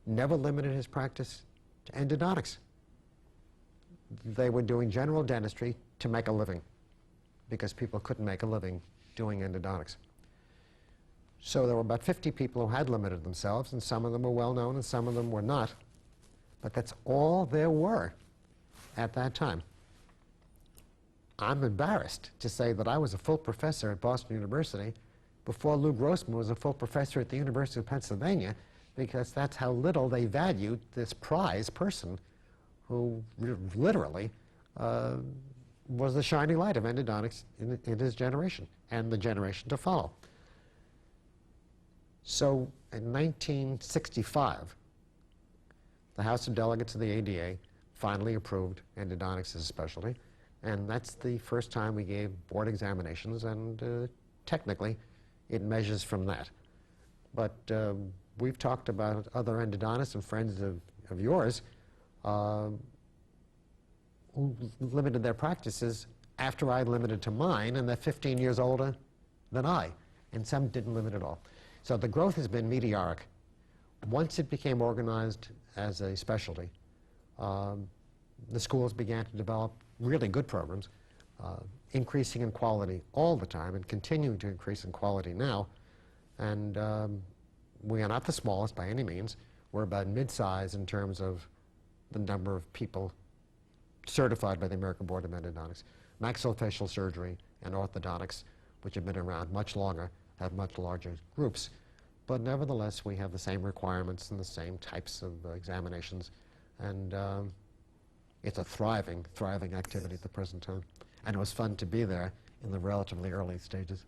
never limited his practice to endodontics. They were doing general dentistry to make a living because people couldn't make a living doing endodontics. So there were about 50 people who had limited themselves, and some of them were well known and some of them were not. But that's all there were at that time. I'm embarrassed to say that I was a full professor at Boston University before Lou Grossman was a full professor at the University of Pennsylvania, because that's how little they valued this prize person who literally was the shining light of endodontics in his generation and the generation to follow. So in 1965, the House of Delegates of the ADA finally approved endodontics as a specialty, and that's the first time we gave board examinations, and technically it measures from that. But we've talked about other endodontists and friends of yours who limited their practices after I limited to mine, and they're 15 years older than I, and some didn't limit at all. So the growth has been meteoric. Once it became organized as a specialty, the schools began to develop really good programs, increasing in quality all the time and continuing to increase in quality now. And we are not the smallest by any means. We're about mid-size in terms of the number of people certified by the American Board of Endodontics. Maxillofacial surgery and orthodontics, which have been around much longer, have much larger groups. But nevertheless, we have the same requirements and the same types of examinations. And it's a thriving, thriving activity at the present time. And it was fun to be there in the relatively early stages.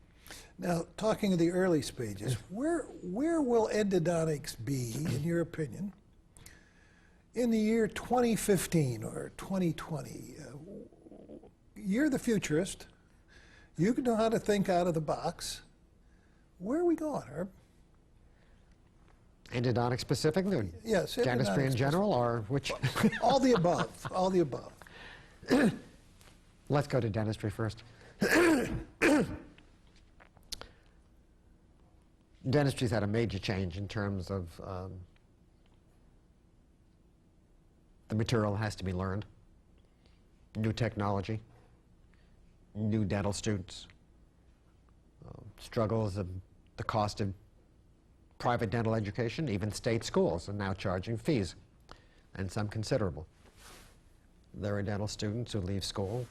Now, talking of the early stages, where will endodontics be, in your opinion, in the year 2015 or 2020? You're the futurist. You know how to think out of the box. Where are we going, Herb? Endodontics specifically, or yes, dentistry in general, or which? All the above, all the above. Let's go to dentistry first. Dentistry's had a major change in terms of the material has to be learned, new technology, new dental students, struggles of the cost of private dental education. Even state schools are now charging fees, and some considerable. There are dental students who leave school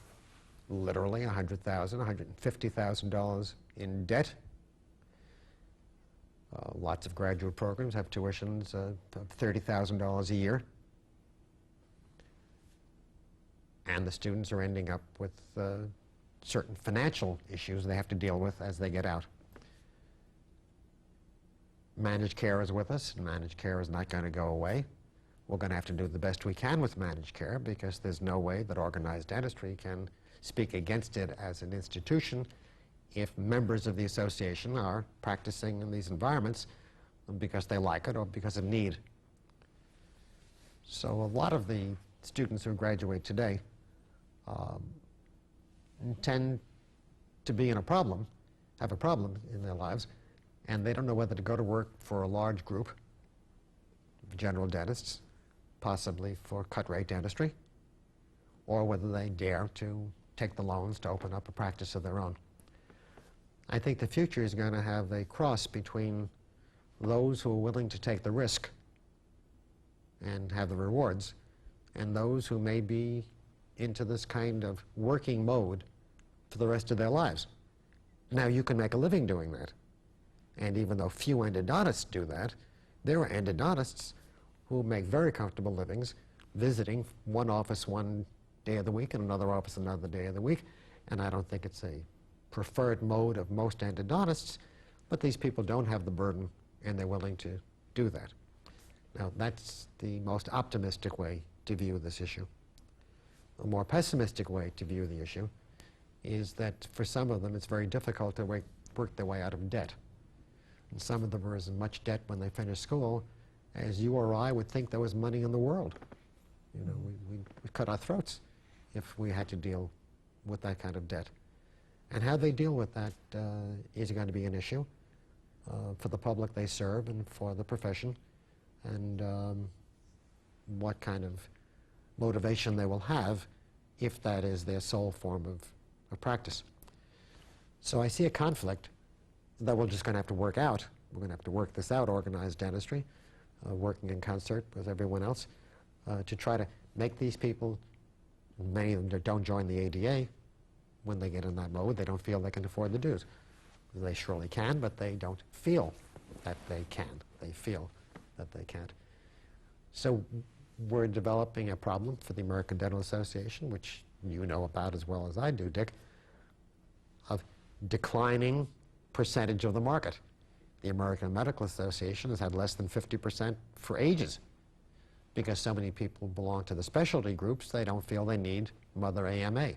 literally $100,000, $150,000 in debt. Lots of graduate programs have tuitions of $30,000 a year. And the students are ending up with certain financial issues they have to deal with as they get out. Managed care is with us, and managed care is not going to go away. We're going to have to do the best we can with managed care, because there's no way that organized dentistry can speak against it as an institution if members of the association are practicing in these environments because they like it or because of need. So a lot of the students who graduate today tend to be in a problem, have a problem in their lives, and they don't know whether to go to work for a large group of general dentists, possibly for cut-rate dentistry, or whether they dare to take the loans to open up a practice of their own. I think the future is going to have a cross between those who are willing to take the risk and have the rewards, and those who may be into this kind of working mode for the rest of their lives. Now, you can make a living doing that. And even though few endodontists do that, there are endodontists who make very comfortable livings visiting one office one day of the week and another office another day of the week. And I don't think it's a preferred mode of most endodontists, but these people don't have the burden and they're willing to do that. Now, that's the most optimistic way to view this issue. A more pessimistic way to view the issue is that for some of them it's very difficult to work their way out of debt. And some of them are as much debt when they finish school as you or I would think there was money in the world. You know, we'd cut our throats if we had to deal with that kind of debt. And how they deal with that is going to be an issue for the public they serve and for the profession, and what kind of motivation they will have if that is their sole form of practice. So I see a conflict that we're just going to have to work out. We're going to have to work this out, organized dentistry, working in concert with everyone else, to try to make these people, many of them don't join the ADA. When they get in that mode, they don't feel they can afford the dues. They surely can, but they don't feel that they can. They feel that they can't. So we're developing a problem for the American Dental Association, which you know about as well as I do, Dick, of declining percentage of the market. The American Medical Association has had less than 50% for ages, because so many people belong to the specialty groups, they don't feel they need Mother AMA.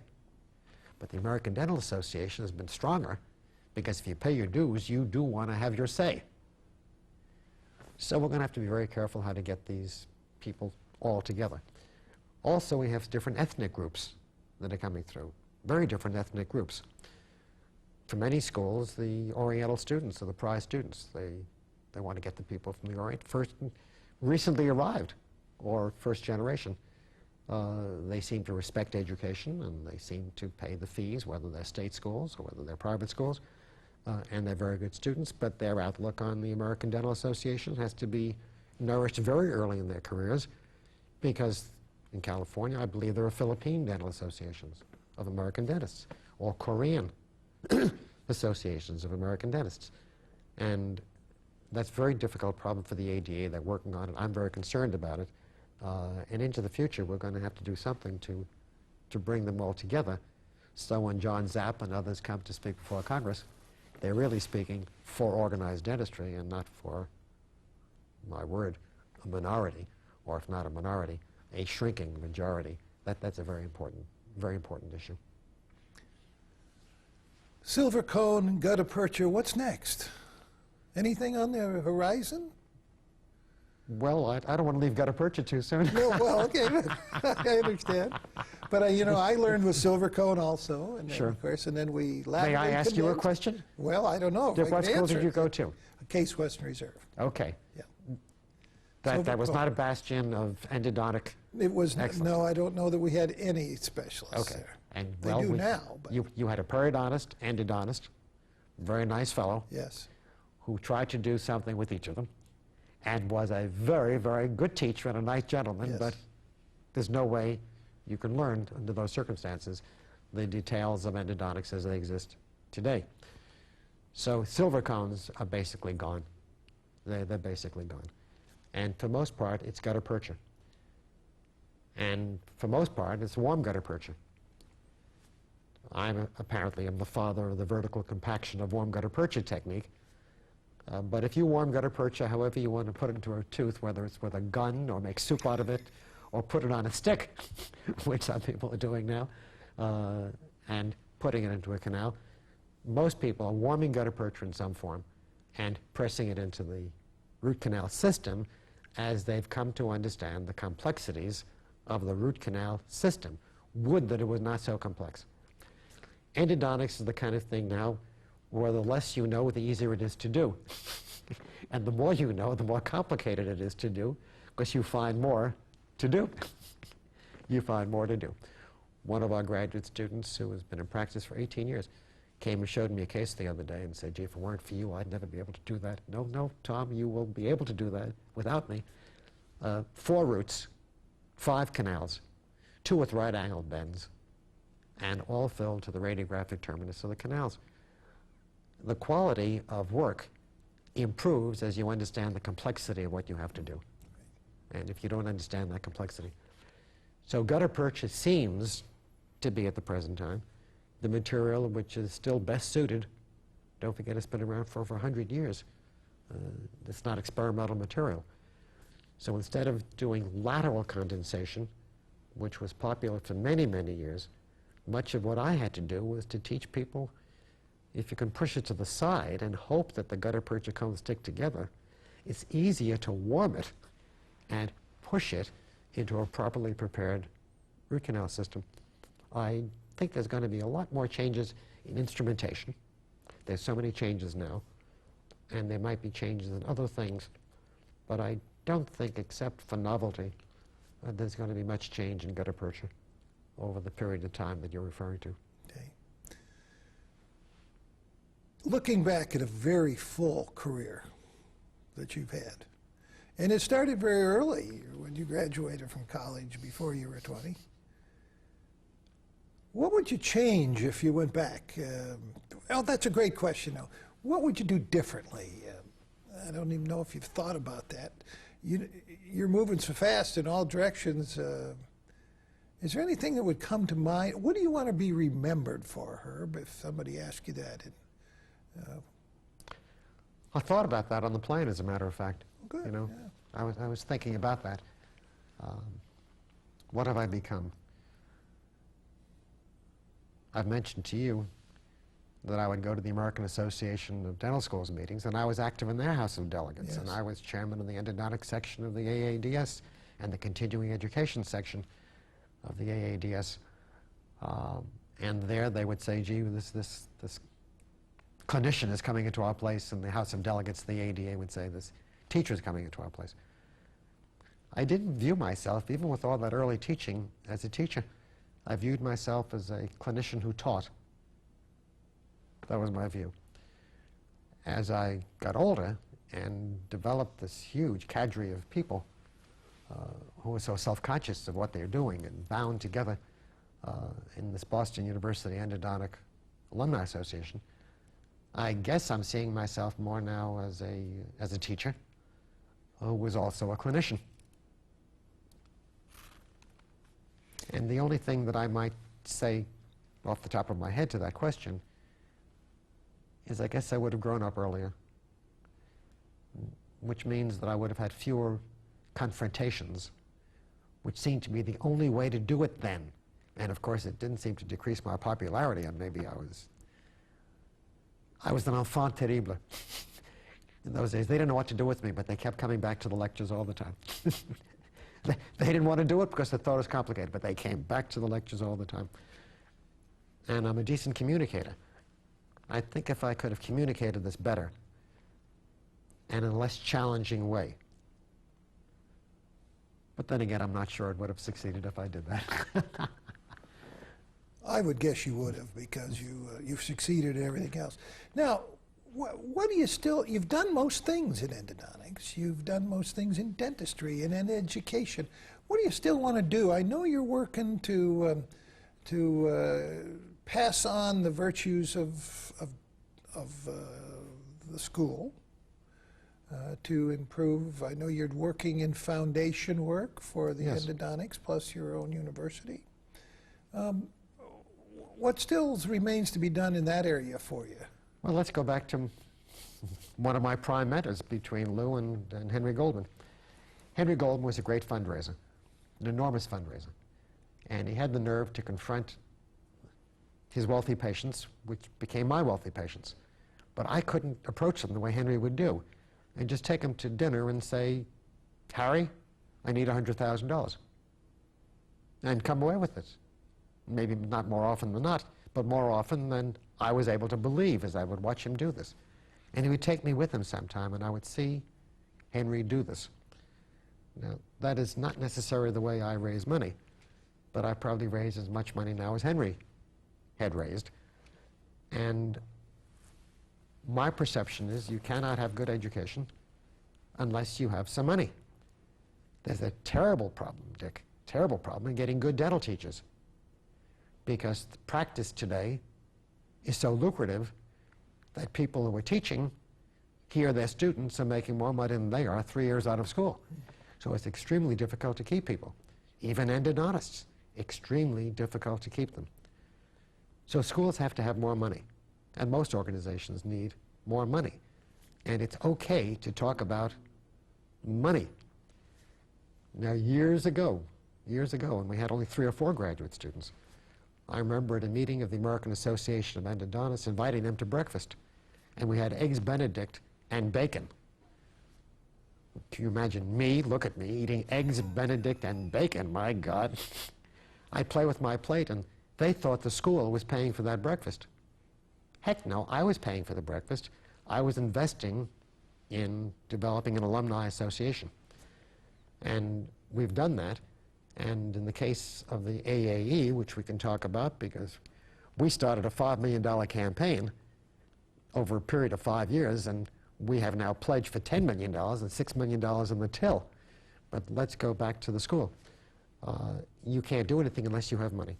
But the American Dental Association has been stronger, because if you pay your dues, you do want to have your say. So we're going to have to be very careful how to get these people all together. Also, we have different ethnic groups that are coming through, very different ethnic groups. For many schools, the Oriental students are the prize students. They want to get the people from the Orient, recently arrived, or first generation. They seem to respect education, and they seem to pay the fees, whether they're state schools or whether they're private schools, and they're very good students, but their outlook on the American Dental Association has to be nourished very early in their careers, because in California, I believe there are Philippine dental associations of American dentists, or Korean associations of American dentists. And that's a very difficult problem for the ADA. They're working on it. I'm very concerned about it. And into the future, we're going to have to do something to bring them all together. So when John Zapp and others come to speak before Congress, they're really speaking for organized dentistry and not for, my word, a minority, or if not a minority, a shrinking majority. That's a very important issue. Silver cone, gutta percha, what's next? Anything on the horizon? Well, I don't want to leave gutta percha too soon. No, well, okay, good. I understand. But, you know, I learned with silver cone also, and then, Sure. of course, and then we May I ask you a question? Well, I don't know. if Dick, I what can school answer did you it. go to? Case Western Reserve. Okay. Yeah. That was Silver not a bastion of endodontic. It was, Excellent. no, I don't know that we had any specialists Okay. there. And They well, do now, but you had a periodontist, endodontist, very nice fellow, yes. who tried to do something with each of them, and was a very, very good teacher and a nice gentleman, Yes. but there's no way you can learn under those circumstances the details of endodontics as they exist today. So silver cones are basically gone. They're basically gone. And for most part, it's gutta percha. And for most part, it's warm gutta percha. Apparently am the father of the vertical compaction of warm gutta percha technique. But if you warm gutta percha however you want to put it into a tooth, whether it's with a gun or make soup out of it or put it on a stick, which some people are doing now, and putting it into a canal, most people are warming gutta percha in some form and pressing it into the root canal system as they've come to understand the complexities of the root canal system. Would that it was not so complex. Endodontics is the kind of thing now where the less you know, the easier it is to do. And the more you know, the more complicated it is to do, because you find more to do. You find more to do. One of our graduate students, who has been in practice for 18 years, came and showed me a case the other day and said, gee, if it weren't for you, I'd never be able to do that. No, no, Tom, you will be able to do that without me. 4 roots, 5 canals, 2 with right-angled bends, and all filled to the radiographic terminus of the canals. The quality of work improves as you understand the complexity of what you have to do. And if you don't understand that complexity. So gutta percha seems to be, at the present time, the material which is still best suited. Don't forget, it's been around for over 100 years. It's not experimental material. So instead of doing lateral condensation, which was popular for many, many years, much of what I had to do was to teach people, if you can push it to the side and hope that the gutta percha cones stick together, it's easier to warm it and push it into a properly prepared root canal system. I think there's going to be a lot more changes in instrumentation. There's so many changes now, and there might be changes in other things, but I don't think, except for novelty, there's going to be much change in gutta percha over the period of time that you're referring to. Okay. Looking back at a very full career that you've had, and it started very early when you graduated from college before you were 20. What would you change if you went back? Well, that's a great question, though. What would you do differently? I don't even know if you've thought about that. You're moving so fast in all directions. Is there anything that would come to mind? What do you want to be remembered for, Herb, if somebody asked you that? I thought about that on the plane, as a matter of fact. Good, you know, yeah. I was thinking about that. What have I become? I've mentioned to you that I would go to the American Association of Dental Schools meetings, and I was active in their House of Delegates, Yes. and I was chairman of the endodontic section of the AADS and the continuing education section of the AADS. And there they would say, gee, this clinician is coming into our place, and the House of Delegates, the ADA, would say, this teacher is coming into our place. I didn't view myself, even with all that early teaching, as a teacher. I viewed myself as a clinician who taught. That was my view. As I got older and developed this huge cadre of people who were so self-conscious of what they're doing and bound together in this Boston University Endodontic Alumni Association, I guess I'm seeing myself more now as a teacher who was also a clinician. And the only thing that I might say off the top of my head to that question is I guess I would have grown up earlier, which means that I would have had fewer confrontations, which seemed to be the only way to do it then. And of course, it didn't seem to decrease my popularity, and maybe I was an enfant terrible. In those days, they didn't know what to do with me, but they kept coming back to the lectures all the time. They didn't want to do it because they thought it was complicated, but they came back to the lectures all the time. And I'm a decent communicator. I think if I could have communicated this better and in a less challenging way. But then again, I'm not sure it would have succeeded if I did that. I would guess you would have, because you've succeeded in everything else. Now, what do you still, you've done most things in endodontics, you've done most things in dentistry and in education. What do you still want to do? I know you're working to pass on the virtues of the school, to improve. I know you're working in foundation work for the Yes. endodontics, plus your own university. What still remains to be done in that area for you? Well, let's go back to one of my prime mentors between Lou and Henry Goldman. Henry Goldman was a great fundraiser, an enormous fundraiser. And he had the nerve to confront his wealthy patients, which became my wealthy patients. But I couldn't approach them the way Henry would do and just take them to dinner and say, Harry, I need $100,000. And come away with it. Maybe not more often than not, but more often than I was able to believe as I would watch him do this. And he would take me with him sometime, and I would see Henry do this. Now, that is not necessarily the way I raise money, but I probably raise as much money now as Henry had raised. And my perception is you cannot have good education unless you have some money. There's a terrible problem, Dick, terrible problem in getting good dental teachers, because the practice today is so lucrative that people who are teaching hear their students are making more money than they are 3 years out of school. So it's extremely difficult to keep people. Even endodontists, extremely difficult to keep them. So schools have to have more money, and most organizations need more money. And it's okay to talk about money. Now, years ago, when we had only 3 or 4 graduate students, I remember at a meeting of the American Association of Endodontists inviting them to breakfast, and we had eggs Benedict and bacon. Can you imagine me, look at me, eating eggs Benedict and bacon, my God. I play with my plate, and they thought the school was paying for that breakfast. Heck no, I was paying for the breakfast. I was investing in developing an alumni association. And we've done that. And in the case of the AAE, which we can talk about because we started a $5 million campaign over a period of 5 years, and we have now pledged for $10 million and $6 million in the till. But let's go back to the school. You can't do anything unless you have money.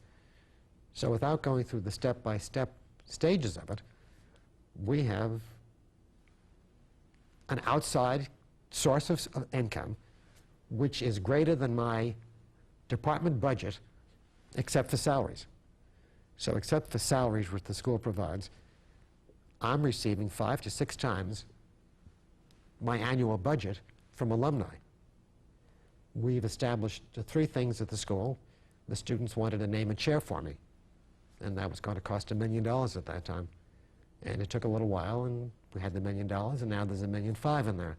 So without going through the step-by-step stages of it, we have an outside source of income which is greater than my department budget except for salaries. So except for salaries which the school provides, I'm receiving 5 to 6 times my annual budget from alumni. We've established 3 things at the school. The students wanted to name a chair for me, and that was going to cost $1 million at that time. And it took a little while, and we had the $1 million, and now there's $1.5 million in there.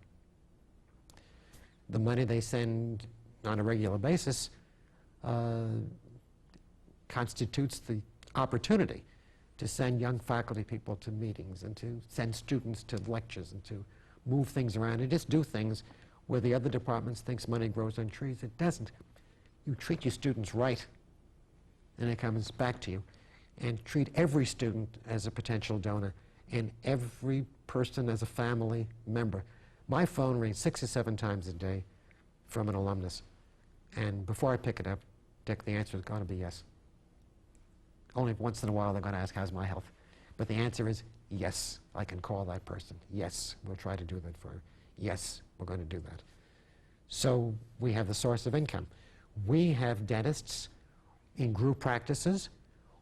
The money they send on a regular basis constitutes the opportunity to send young faculty people to meetings and to send students to lectures and to move things around and just do things where the other departments thinks money grows on trees. It doesn't. You treat your students right, and it comes back to you. And treat every student as a potential donor and every person as a family member. My phone rings 6 or 7 times a day from an alumnus. And before I pick it up, Dick, the answer is going to be yes. Only once in a while they're going to ask, how's my health? But the answer is yes, I can call that person. Yes, we'll try to do that for her. Yes, we're going to do that. So we have the source of income. We have dentists in group practices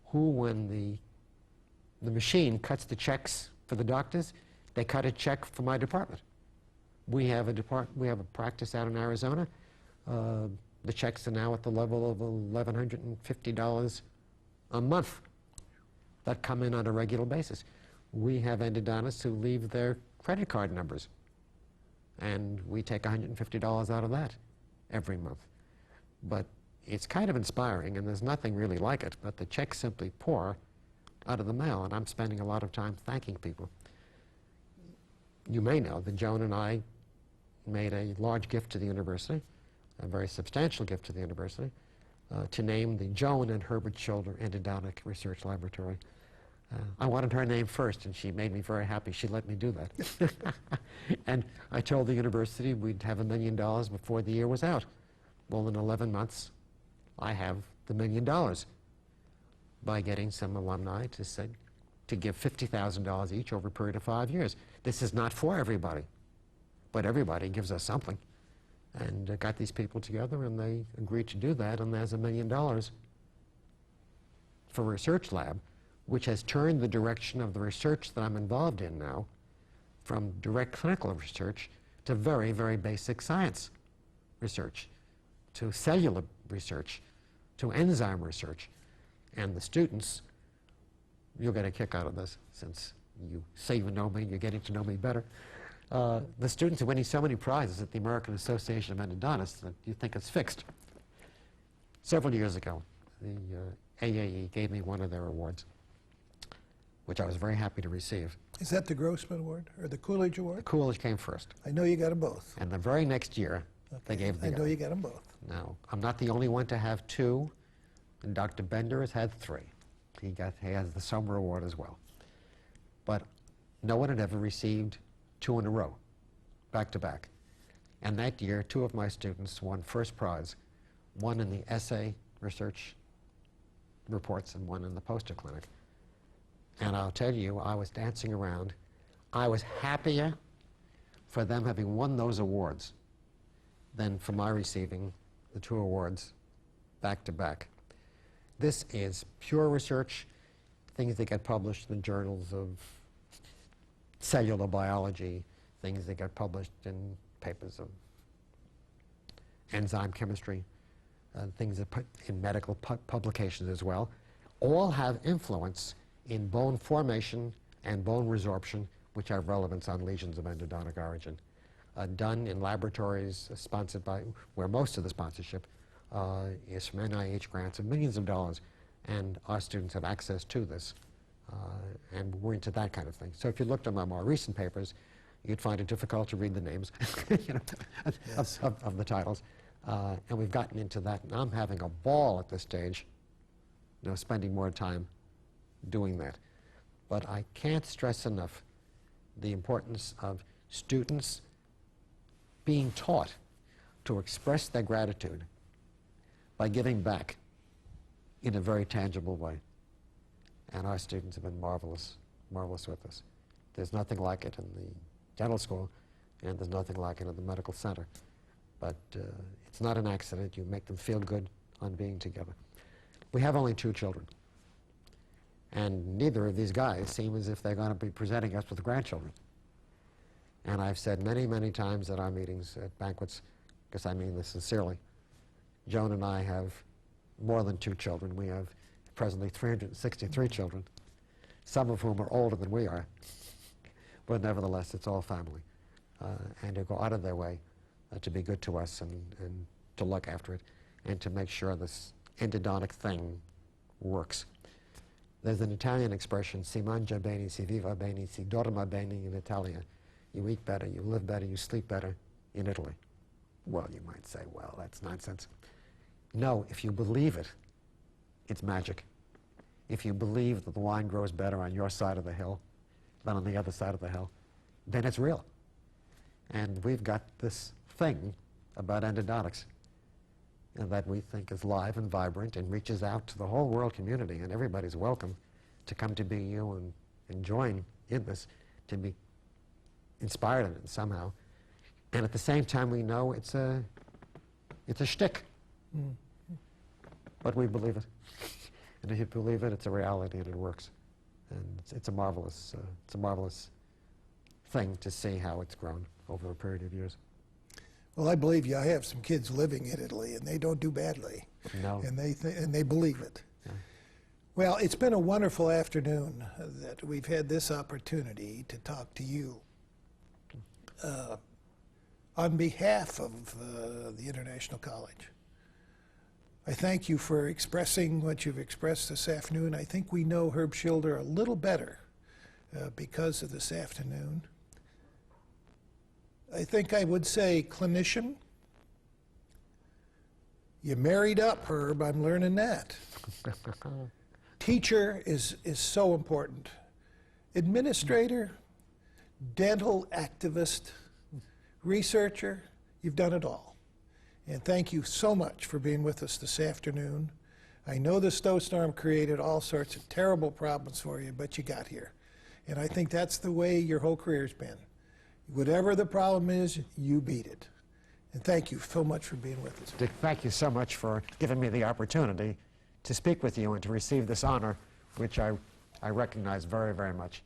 who, when the machine cuts the checks for the doctors, they cut a check for my department. We have a practice out in Arizona. The checks are now at the level of $1,150 a month that come in on a regular basis. We have endodontists who leave their credit card numbers, and we take $150 out of that every month. But it's kind of inspiring, and there's nothing really like it, but the checks simply pour out of the mail, and I'm spending a lot of time thanking people. You may know that Joan and I made a large gift to the university, a very substantial gift to the university, to name the Joan and Herbert Schilder Endodontic Research Laboratory. I wanted her name first, and she made me very happy. She let me do that. And I told the university we'd have $1 million before the year was out. Well, in 11 months, I have the $1 million by getting some alumni to give $50,000 each over a period of 5 years. This is not for everybody, but everybody gives us something. And got these people together, and they agreed to do that, and there's $1 million for a research lab, which has turned the direction of the research that I'm involved in now from direct clinical research to very, very basic science research, to cellular research, to enzyme research. And the students, you'll get a kick out of this since you say you know me and you're getting to know me better. The students are winning so many prizes at the American Association of Endodontists that you think it's fixed. Several years ago, the AAE gave me one of their awards, which I was very happy to receive. Is that the Grossman Award or the Coolidge Award? The Coolidge came first. I know you got them both. And the very next year, they gave the I know you got them both. Now, I'm not the only one to have 2, and Dr. Bender has had 3. He has the Sommer Award as well. But no one had ever received 2 in a row, back to back. And that year, 2 of my students won first prize, one in the essay research reports and one in the poster clinic. And I'll tell you, I was dancing around. I was happier for them having won those awards than for my receiving the 2 awards back to back. This is pure research, things that get published in journals of cellular biology, things that get published in papers of enzyme chemistry, things that put in medical publications as well, all have influence in bone formation and bone resorption, which have relevance on lesions of endodontic origin. done in laboratories sponsored by, where most of the sponsorship is from NIH grants of millions of dollars, and our students have access to this, and we're into that kind of thing. So if you looked at my more recent papers, you'd find it difficult to read the names you know, Yes. of the titles. And we've gotten into that, and I'm having a ball at this stage, you know, spending more time doing that. But I can't stress enough the importance of students being taught to express their gratitude by giving back in a very tangible way. And our students have been marvelous, marvelous with us. There's nothing like it in the dental school, and there's nothing like it in the medical center. But it's not an accident. You make them feel good on being together. We have only 2 children, and neither of these guys seem as if they're going to be presenting us with grandchildren. And I've said many, many times at our meetings, at banquets, because I mean this sincerely, Joan and I have more than 2 children. We have presently 363 children, some of whom are older than we are, but nevertheless, it's all family. And to go out of their way to be good to us and to look after it and to make sure this endodontic thing works. There's an Italian expression, si mangia bene, si viva bene, si dorma bene in Italia. You eat better, you live better, you sleep better in Italy. Well, you might say, well, that's nonsense. No, if you believe it, it's magic. If you believe that the wine grows better on your side of the hill than on the other side of the hill, then it's real. And we've got this thing about endodontics that we think is live and vibrant and reaches out to the whole world community, and everybody's welcome to come to BU and join in this, to be inspired in it somehow. And at the same time, we know it's a shtick. But we believe it. And if you believe it, it's a reality and it works. And it's a marvelous thing to see how it's grown over a period of years. Well, I believe you. I have some kids living in Italy, and they don't do badly. No. And they believe it. Yeah. Well, it's been a wonderful afternoon that we've had this opportunity to talk to you. On behalf of the International College, I thank you for expressing what you've expressed this afternoon. I think we know Herb Schilder a little better because of this afternoon. I think I would say clinician. You married up, Herb. I'm learning that. Teacher is so important. Administrator, dental activist, researcher, you've done it all. And thank you so much for being with us this afternoon. I know the snowstorm created all sorts of terrible problems for you, but you got here. And I think that's the way your whole career's been. Whatever the problem is, you beat it. And thank you so much for being with us. Dick, thank you so much for giving me the opportunity to speak with you and to receive this honor, which I recognize very, very much.